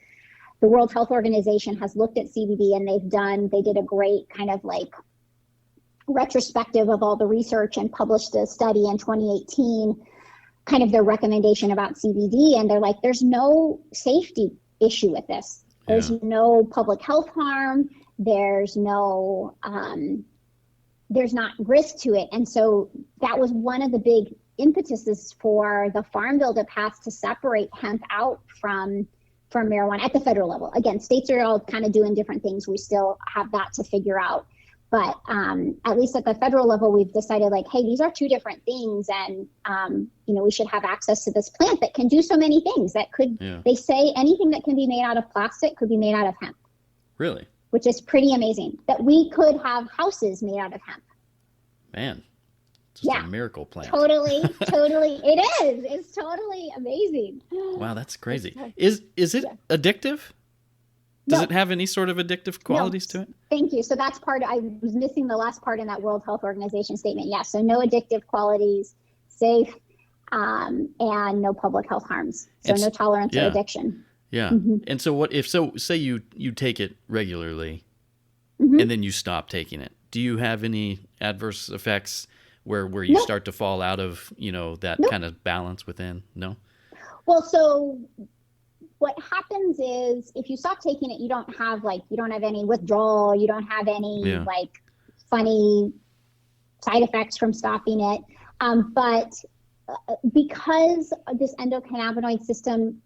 the World Health Organization has looked at CBD, and they did a great kind of like retrospective of all the research and published a study in 2018, kind of their recommendation about CBD. And they're like, there's no safety issue with this. There's no public health harm. There's no, there's not risk to it. And so that was one of the big impetuses for the Farm Bill to pass, to separate hemp out from marijuana at the federal level. Again, states are all kind of doing different things. We still have that to figure out. But at least at the federal level, we've decided, like, hey, these are two different things. And, we should have access to this plant that can do so many things that could, they say anything that can be made out of plastic could be made out of hemp. Really? Which is pretty amazing, that we could have houses made out of hemp. Man, just a miracle plant. Totally. It is. It's totally amazing. Wow, that's crazy. Is it addictive? Does it have any sort of addictive qualities to it? Thank you. So that's I was missing the last part in that World Health Organization statement. Yeah. So no addictive qualities, safe, and no public health harms. So no tolerance or addiction. Yeah. Mm-hmm. And so say you take it regularly, and then you stop taking it. Do you have any adverse effects where you start to fall out of, that kind of balance within? No? Well, so what happens is if you stop taking it, you don't have any withdrawal. You don't have any funny side effects from stopping it. But because of this endocannabinoid system,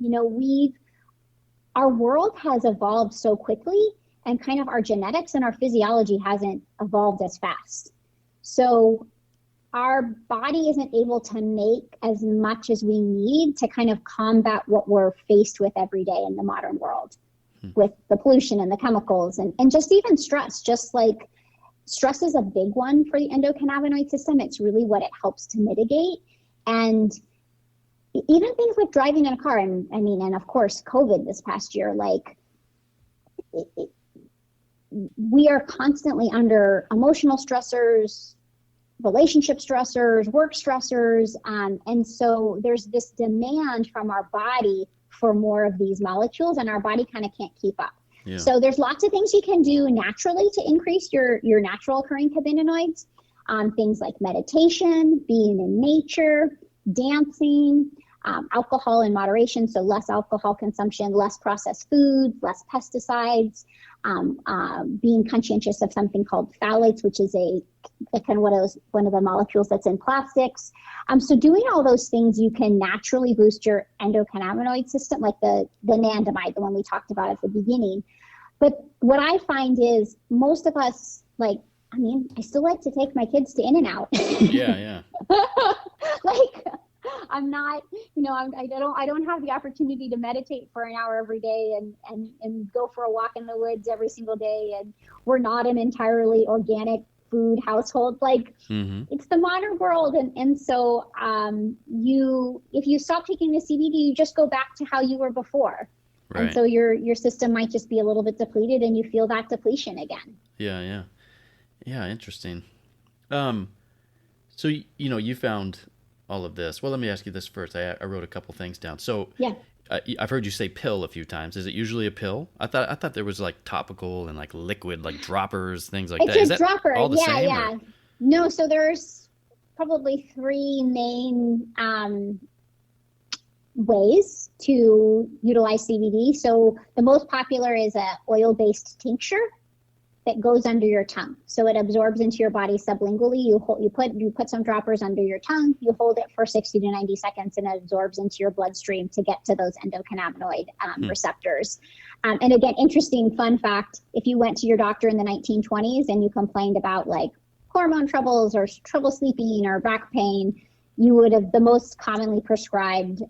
our world has evolved so quickly, and kind of our genetics and our physiology hasn't evolved as fast. So our body isn't able to make as much as we need to kind of combat what we're faced with every day in the modern world, with the pollution and the chemicals and just even stress. Just like stress is a big one for the endocannabinoid system. It's really what it helps to mitigate. And even things like driving in a car, and of course, COVID this past year, we are constantly under emotional stressors, relationship stressors, work stressors. And so there's this demand from our body for more of these molecules, and our body kind of can't keep up. Yeah. So there's lots of things you can do naturally to increase your natural occurring cannabinoids. on things like meditation, being in nature, dancing, alcohol in moderation, so less alcohol consumption, less processed foods, less pesticides, being conscientious of something called phthalates, which is a kind of one of the molecules that's in plastics. So doing all those things, you can naturally boost your endocannabinoid system, like the anandamide, the one we talked about at the beginning. But what I find is most of us, I still like to take my kids to In-N-Out. Yeah. I'm not, I don't have the opportunity to meditate for an hour every day and go for a walk in the woods every single day. And we're not an entirely organic food household. It's the modern world. And so if you stop taking the CBD, you just go back to how you were before. Right. And so your system might just be a little bit depleted and you feel that depletion again. Yeah. Interesting. So, you found all of this. Well, let me ask you this first. I wrote a couple things down. So yeah. I've heard you say pill a few times. Is it usually a pill? I thought there was topical and liquid, droppers, things like that. It's a that dropper. All the same? Yeah. Or? No, so there's probably 3 main ways to utilize CBD. So the most popular is a oil-based tincture that goes under your tongue. So it absorbs into your body sublingually. You put some droppers under your tongue, you hold it for 60 to 90 seconds, and it absorbs into your bloodstream to get to those endocannabinoid receptors. And again, interesting fun fact, if you went to your doctor in the 1920s and you complained about hormone troubles or trouble sleeping or back pain, you would have the most commonly prescribed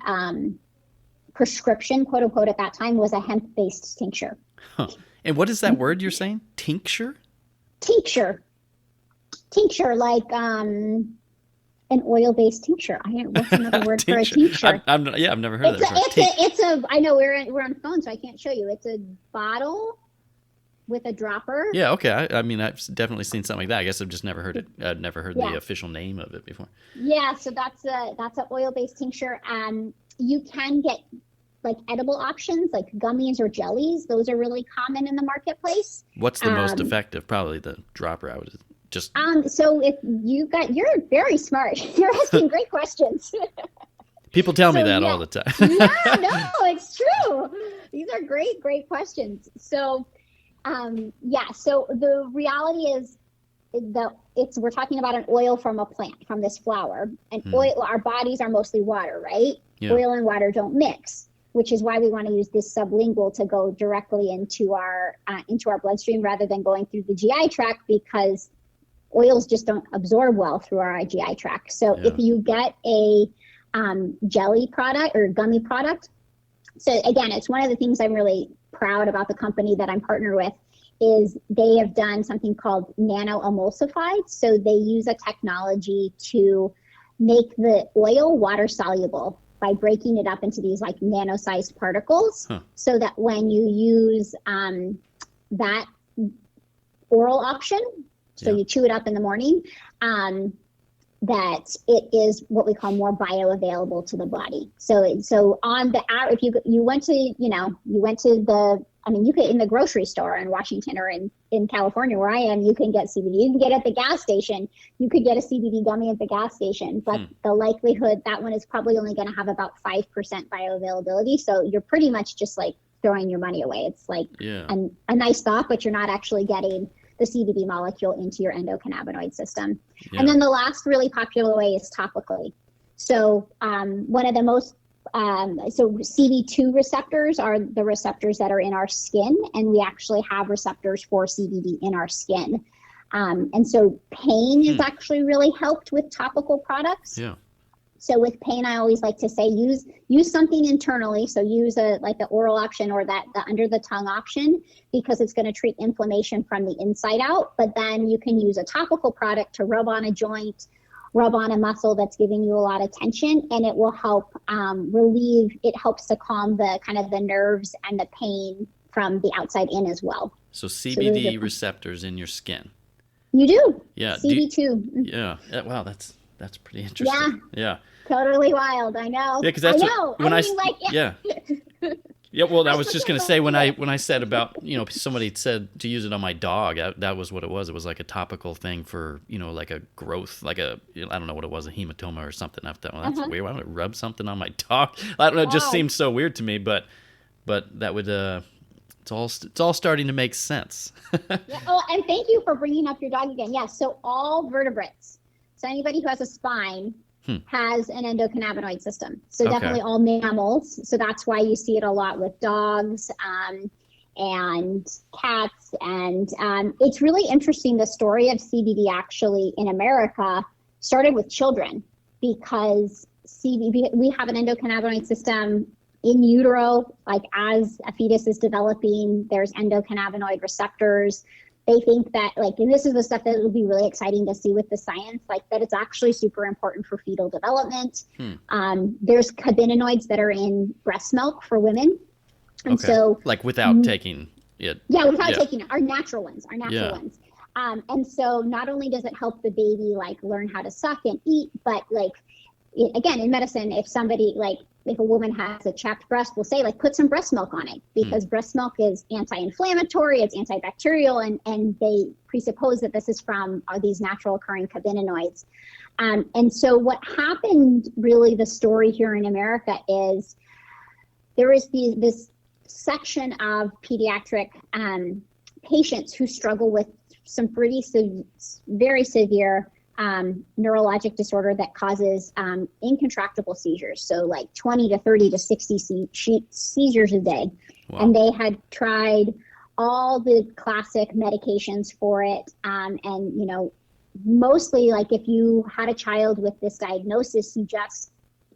prescription, quote unquote, at that time was a hemp-based tincture. Huh. And what is that word you're saying? Tincture? Tincture, like an oil-based tincture. What's another word for a tincture? I've never heard of that. I know we're on phone, so I can't show you. It's a bottle with a dropper. Yeah, okay. I've definitely seen something like that. I guess I've just never heard it. I've never heard the official name of it before. Yeah, so that's an oil-based tincture. You can get edible options like gummies or jellies. Those are really common in the marketplace. What's the most effective? Probably the dropper. I would just. So if you're very smart. You're asking great questions. People tell me that all the time. Yeah, no, it's true. These are great questions. So, so the reality is we're talking about an oil from a plant, from this flower. And oil, our bodies are mostly water, right? Yeah. Oil and water don't mix, which is why we want to use this sublingual to go directly into our bloodstream rather than going through the GI tract, because oils just don't absorb well through our GI tract. So if you get a jelly product or gummy product, so again, it's one of the things I'm really proud about the company that I'm partnered with, is they have done something called nano emulsified. So they use a technology to make the oil water soluble by breaking it up into these nano-sized particles, so that when you use that oral option, so you chew it up in the morning, that it is what we call more bioavailable to the body. So on the if you went to you could in the grocery store in Washington or in California where I am, you can get CBD. You can get it at the gas station. You could get a CBD gummy at the gas station, but the likelihood that one is probably only going to have about 5% bioavailability. So you're pretty much just throwing your money away. It's a nice thought, but you're not actually getting the CBD molecule into your endocannabinoid system. Yeah. And then the last really popular way is topically. So one of the most so CB2 receptors are the receptors that are in our skin, and we actually have receptors for CBD in our skin. And so pain is actually really helped with topical products. Yeah. So with pain, I always like to say use something internally. So use the oral option or the under the tongue option, because it's going to treat inflammation from the inside out. But then you can use a topical product to rub on a joint, rub on a muscle that's giving you a lot of tension, and it will help relieve. It helps to calm the kind of the nerves and the pain from the outside in as well. So CBD receptors in your skin. You do. Yeah. CB2. Yeah. Wow, that's pretty interesting. Yeah. Totally wild. I know. Yeah, because that's I know. when Yeah, well, I was just going to say when I said about, somebody said to use it on my dog, that was what it was. It was like a topical thing for, like a growth, like I don't know what it was, a hematoma or something. I thought, well, that's weird. Why would I rub something on my dog? I don't know. It just seemed so weird to me, but that would, it's all starting to make sense. Yeah. Oh, and thank you for bringing up your dog again. Yes. So all vertebrates, so anybody who has a spine has an endocannabinoid system. So definitely all mammals. So that's why you see it a lot with dogs and cats. And it's really interesting. The story of CBD actually in America started with children, because CBD, we have an endocannabinoid system in utero. Like as a fetus is developing, there's endocannabinoid receptors. They think that, like, and this is the stuff that will be really exciting to see with the science, like that it's actually super important for fetal development. There's cannabinoids that are in breast milk for women. And so like without taking it. Yeah, without taking it, our natural ones. And so not only does it help the baby like learn how to suck and eat, but like, again, in medicine, if a woman has a chapped breast, we'll say like put some breast milk on it, because breast milk is anti-inflammatory, it's antibacterial, and they presuppose that this is from these natural occurring cannabinoids. And so what happened, really, the story here in America is there is this section of pediatric patients who struggle with some very severe neurologic disorder that causes incontractable seizures. So like 20 to 30 to 60 seizures a day. Wow. And they had tried all the classic medications for it. And, mostly like if you had a child with this diagnosis,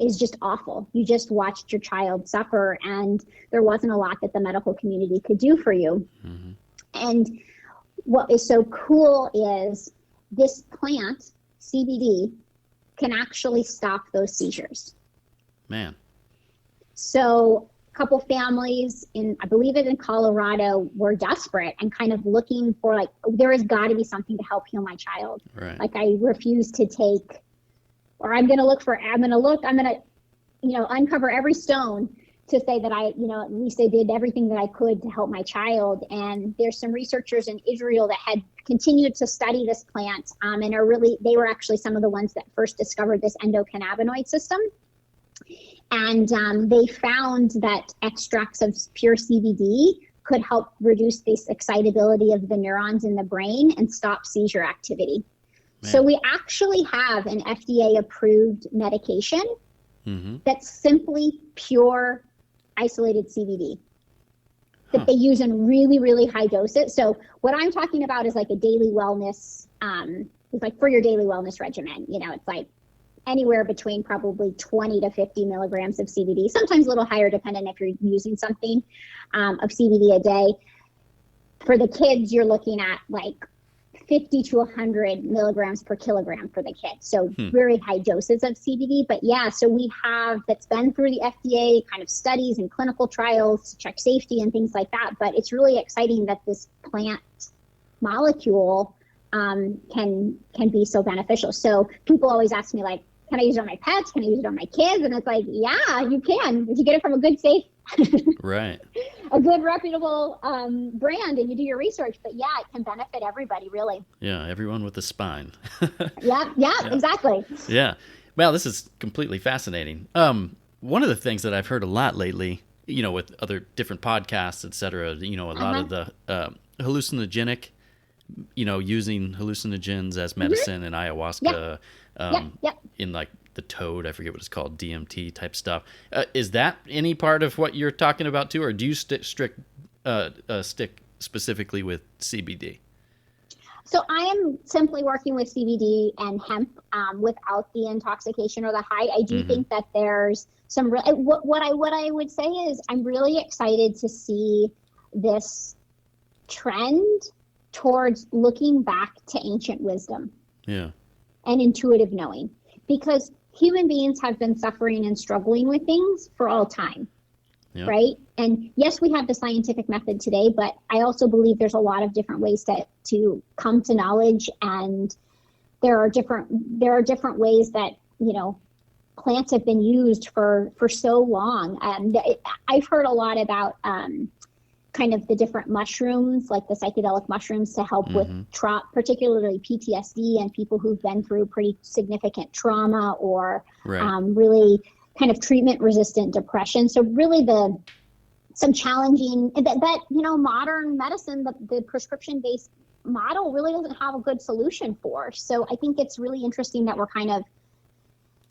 is just awful. You just watched your child suffer, and there wasn't a lot that the medical community could do for you. Mm-hmm. And what is so cool is this plant, CBD, can actually stop those seizures. Man. So a couple families I believe it in Colorado, were desperate and kind of looking for like, there has got to be something to help heal my child. Right. Like I refuse to take, or I'm going to uncover every stone to say that at least I did everything that I could to help my child. And there's some researchers in Israel that had continued to study this plant, and they were actually some of the ones that first discovered this endocannabinoid system. And they found that extracts of pure CBD could help reduce this excitability of the neurons in the brain and stop seizure activity. Man. So we actually have an FDA approved medication that's simply pure isolated CBD that they use in really, really high doses. So what I'm talking about is like a daily wellness, it's like for your daily wellness regimen, it's like anywhere between probably 20 to 50 milligrams of CBD, sometimes a little higher depending if you're using something of CBD a day. For the kids, you're looking at like 50 to 100 milligrams per kilogram for the kids. So very high doses of CBD. But yeah, so we have, that's been through the FDA kind of studies and clinical trials to check safety and things like that. But it's really exciting that this plant molecule can be so beneficial. So people always ask me like, can I use it on my pets? Can I use it on my kids? And it's like, yeah, you can. If you get it from a good, safe, right, a good, reputable brand, and you do your research. But yeah, it can benefit everybody, really. Yeah, everyone with a spine. Yeah, exactly. Yeah. Well, this is completely fascinating. One of the things that I've heard a lot lately, with other different podcasts, et cetera, a lot of the hallucinogenic, using hallucinogens as medicine and ayahuasca. In like the toad, I forget what it's called, DMT type stuff. Is that any part of what you're talking about too, or do you stick specifically with CBD? So I am simply working with CBD and hemp without the intoxication or the high. I do think that there's some what I would say is I'm really excited to see this trend towards looking back to ancient wisdom. Yeah. And intuitive knowing, because human beings have been suffering and struggling with things for all time. Yep. Right? And yes, we have the scientific method today, but I also believe there's a lot of different ways to come to knowledge, and there are different ways that, plants have been used for so long. I've heard a lot about kind of the different mushrooms, like the psychedelic mushrooms, to help with particularly PTSD and people who've been through pretty significant trauma or really kind of treatment-resistant depression. So really some challenging that modern medicine, the prescription-based model really doesn't have a good solution for. So I think it's really interesting that we're kind of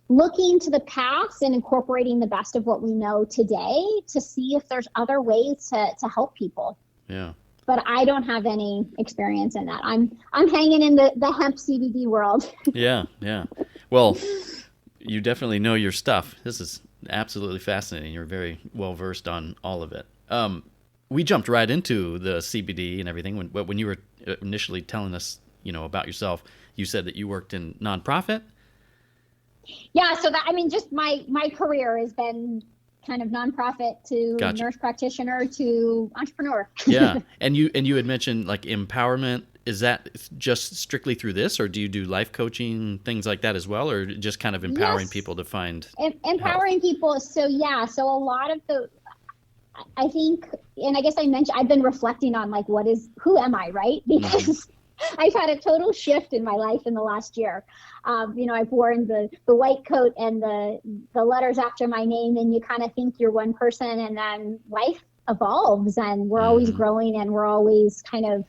looking to the past and incorporating the best of what we know today to see if there's other ways to help people. Yeah. But I don't have any experience in that. I'm hanging in the hemp CBD world. Yeah. Well, you definitely know your stuff. This is absolutely fascinating. You're very well versed on all of it. We jumped right into the CBD and everything. When you were initially telling us, about yourself, you said that you worked in nonprofit. Yeah, so just my career has been kind of nonprofit to nurse practitioner to entrepreneur. Yeah, and you had mentioned like empowerment. Is that just strictly through this, or do you do life coaching, things like that as well, or just kind of empowering people to find empowering people? So so a lot of I think, and I guess I mentioned, I've been reflecting on like who am I, right? Because I've had a total shift in my life in the last year. I've worn the white coat and the letters after my name, and you kind of think you're one person, and then life evolves, and we're always growing, and we're always kind of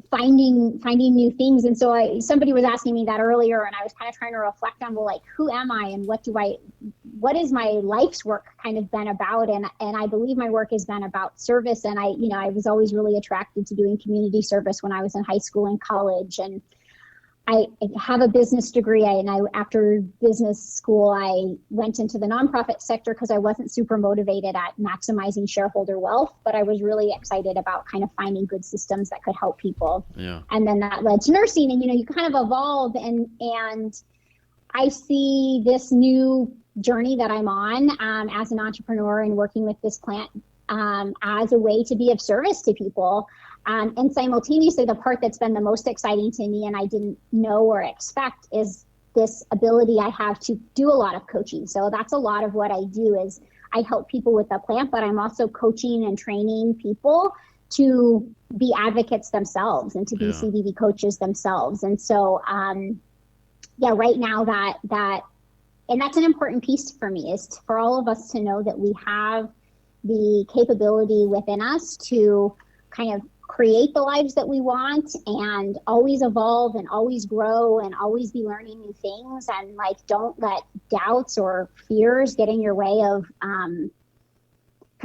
finding new things. And so somebody was asking me that earlier, and I was kind of trying to reflect on, well, like, who am I, and what is my life's work kind of been about? And I believe my work has been about service. And I was always really attracted to doing community service when I was in high school and college. And I have a business degree, and after business school, I went into the nonprofit sector because I wasn't super motivated at maximizing shareholder wealth, but I was really excited about kind of finding good systems that could help people. Yeah. And then that led to nursing, and you kind of evolve, and I see this new journey that I'm on as an entrepreneur and working with this plant as a way to be of service to people. And simultaneously, the part that's been the most exciting to me and I didn't know or expect is this ability I have to do a lot of coaching. So that's a lot of what I do is I help people with the plant, but I'm also coaching and training people to be advocates themselves and to be CBD coaches themselves. And so, right now and that's an important piece for me, is for all of us to know that we have the capability within us to kind of create the lives that we want and always evolve and always grow and always be learning new things, and like don't let doubts or fears get in your way of kind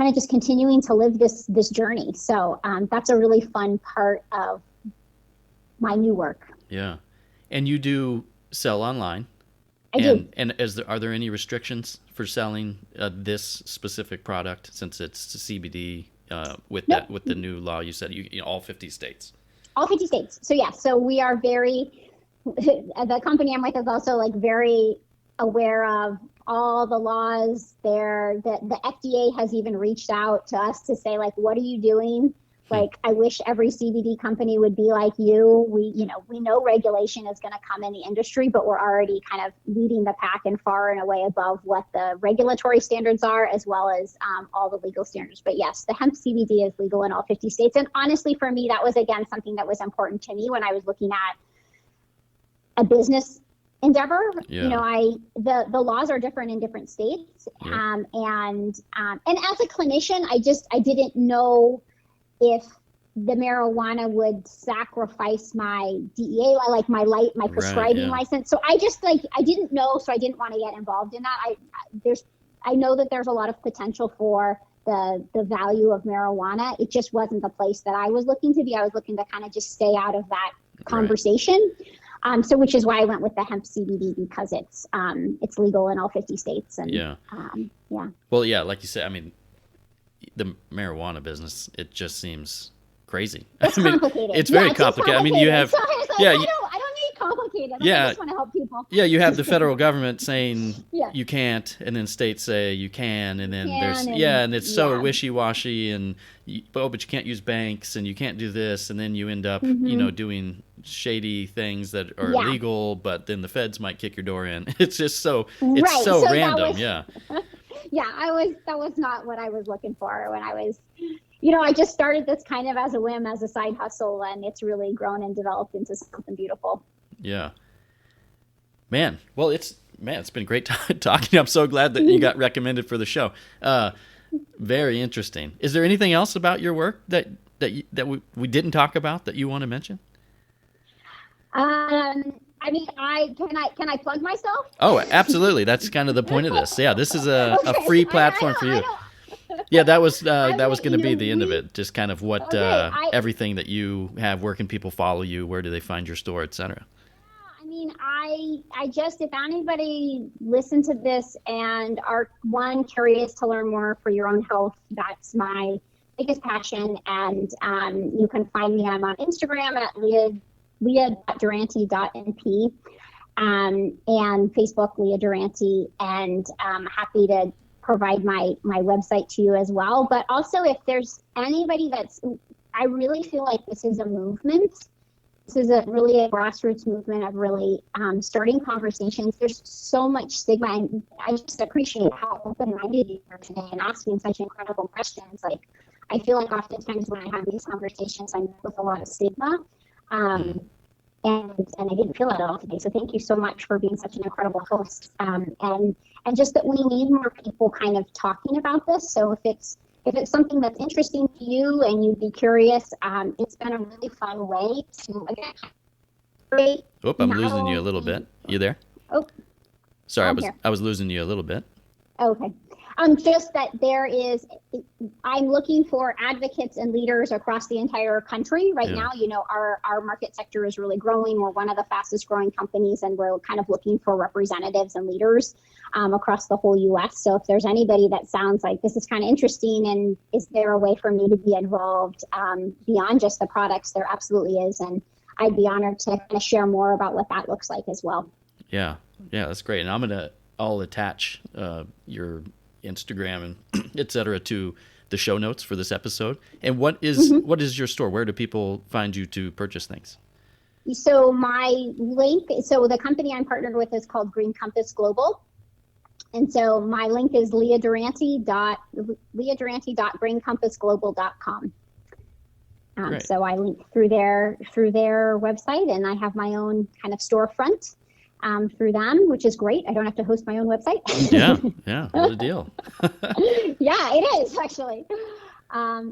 of just continuing to live this journey. So that's a really fun part of my new work. Yeah. And you do sell online? I do. And are there any restrictions for selling this specific product, since it's CBD? With the new law, you said all 50 states. All 50 states. So we are the company I'm with is also like very aware of all the laws there. The FDA has even reached out to us to say, like, what are you doing? Like, I wish every CBD company would be like you. We know regulation is going to come in the industry, but we're already kind of leading the pack and far and away above what the regulatory standards are, as well as all the legal standards. But yes, the hemp CBD is legal in all 50 states. And honestly, for me, that was, again, something that was important to me when I was looking at a business endeavor. Yeah. The laws are different in different states. Yeah. And as a clinician, I didn't know if the marijuana would sacrifice my DEA, like my prescribing license. So I didn't know, so I didn't want to get involved in that. I know that there's a lot of potential for the value of marijuana. It just wasn't the place that I was looking to be. I was looking to kind of just stay out of that conversation. So which is why I went with the hemp CBD, because it's legal in all 50 states. And Well, yeah, like you said, I mean, the marijuana business, it just seems crazy. It's complicated. It's very complicated. I mean, you have, so I don't need complicated. I just want to help people. Yeah, you have the federal government saying you can't, and then states say you can, and then and it's so wishy-washy, and but you can't use banks, and you can't do this, and then you end up, doing shady things that are Yeah. illegal, but then the feds might kick your door in. It's just so Right. so So that random. was- Yeah. Yeah, that was not what I was looking for when I was, I just started this kind of as a whim, as a side hustle, and it's really grown and developed into something beautiful. Yeah. Man, well, it's been great talking. I'm so glad that you got recommended for the show. Very interesting. Is there anything else about your work that we didn't talk about that you want to mention? I mean, can I plug myself? Oh, absolutely. That's kind of the point of this. Yeah, this is a free platform for you. Yeah, that was going to be the end of it. Just kind of what everything that you have. Where can people follow you? Where do they find your store, etc.? I mean, I just, if anybody listen to this and are curious to learn more for your own health, that's my biggest passion. And you can find me. I'm on Instagram at leah.durante.np and Facebook Leah Durante, and I'm happy to provide my website to you as well. But also, if there's anybody I really feel like this is a movement. This is really a grassroots movement of really starting conversations. There's so much stigma, and I just appreciate how open-minded you are today and asking such incredible questions. Like, I feel like oftentimes when I have these conversations, I'm with a lot of stigma. And I didn't feel that at all today. So thank you so much for being such an incredible host. And just that we need more people kind of talking about this. So if it's something that's interesting to you and you'd be curious, it's been a really fun way to, again, I'm losing you a little bit. You there? Oh, sorry, I'm here. I was losing you a little bit. Okay. Just that I'm looking for advocates and leaders across the entire country right now. Our market sector is really growing. We're one of the fastest growing companies, and we're kind of looking for representatives and leaders across the whole U.S. So if there's anybody that sounds like this is kind of interesting, and is there a way for me to be involved beyond just the products, there absolutely is. And I'd be honored to kind of share more about what that looks like as well. Yeah, that's great. And I'll attach your Instagram and et cetera to the show notes for this episode. And what is your store? Where do people find you to purchase things? So my link, the company I'm partnered with is called Green Compass Global. And so my link is leahdurante.greencompassglobal.com. So I link through their website, and I have my own kind of storefront through them, which is great. I don't have to host my own website. Yeah, what a deal. Yeah, it is actually. Or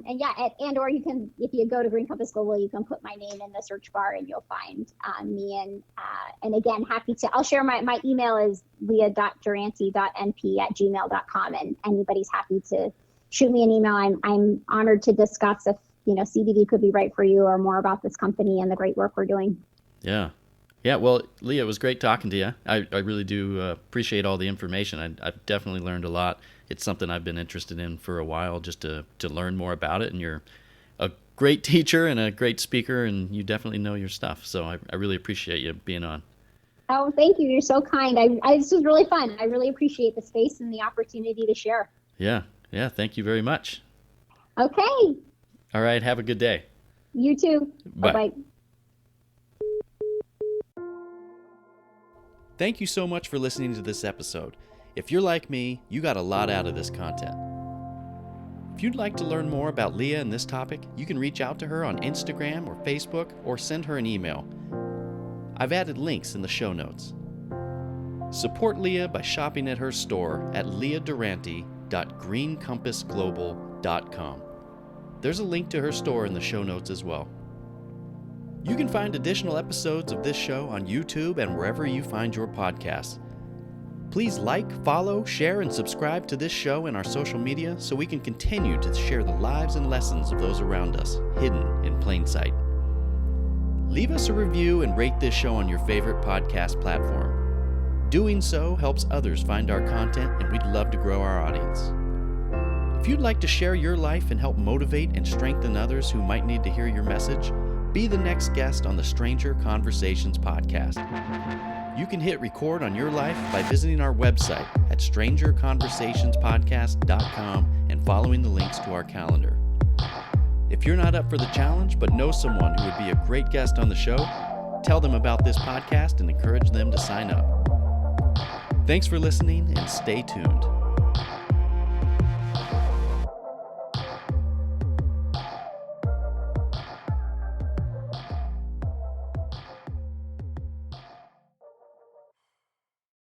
you can, if you go to Green Compass Global, you can put my name in the search bar and you'll find me. And again, I'll share my email is leah.durante.np@gmail.com, and anybody's happy to shoot me an email. I'm honored to discuss if CBD could be right for you, or more about this company and the great work we're doing. Yeah, well, Leah, it was great talking to you. I really do appreciate all the information. I've definitely learned a lot. It's something I've been interested in for a while, just to learn more about it. And you're a great teacher and a great speaker, and you definitely know your stuff. So I really appreciate you being on. Oh, thank you. You're so kind. This was really fun. I really appreciate the space and the opportunity to share. Yeah. Thank you very much. Okay. All right. Have a good day. You too. Bye. Bye-bye. Thank you so much for listening to this episode. If you're like me, you got a lot out of this content. If you'd like to learn more about Leah and this topic, you can reach out to her on Instagram or Facebook, or send her an email. I've added links in the show notes. Support Leah by shopping at her store at leahdurante.greencompassglobal.com. There's a link to her store in the show notes as well. You can find additional episodes of this show on YouTube and wherever you find your podcasts. Please like, follow, share, and subscribe to this show in our social media so we can continue to share the lives and lessons of those around us, hidden in plain sight. Leave us a review and rate this show on your favorite podcast platform. Doing so helps others find our content, and we'd love to grow our audience. If you'd like to share your life and help motivate and strengthen others who might need to hear your message, be the next guest on the Stranger Conversations podcast. You can hit record on your life by visiting our website at strangerconversationspodcast.com and following the links to our calendar. If you're not up for the challenge but know someone who would be a great guest on the show, tell them about this podcast and encourage them to sign up. Thanks for listening and stay tuned.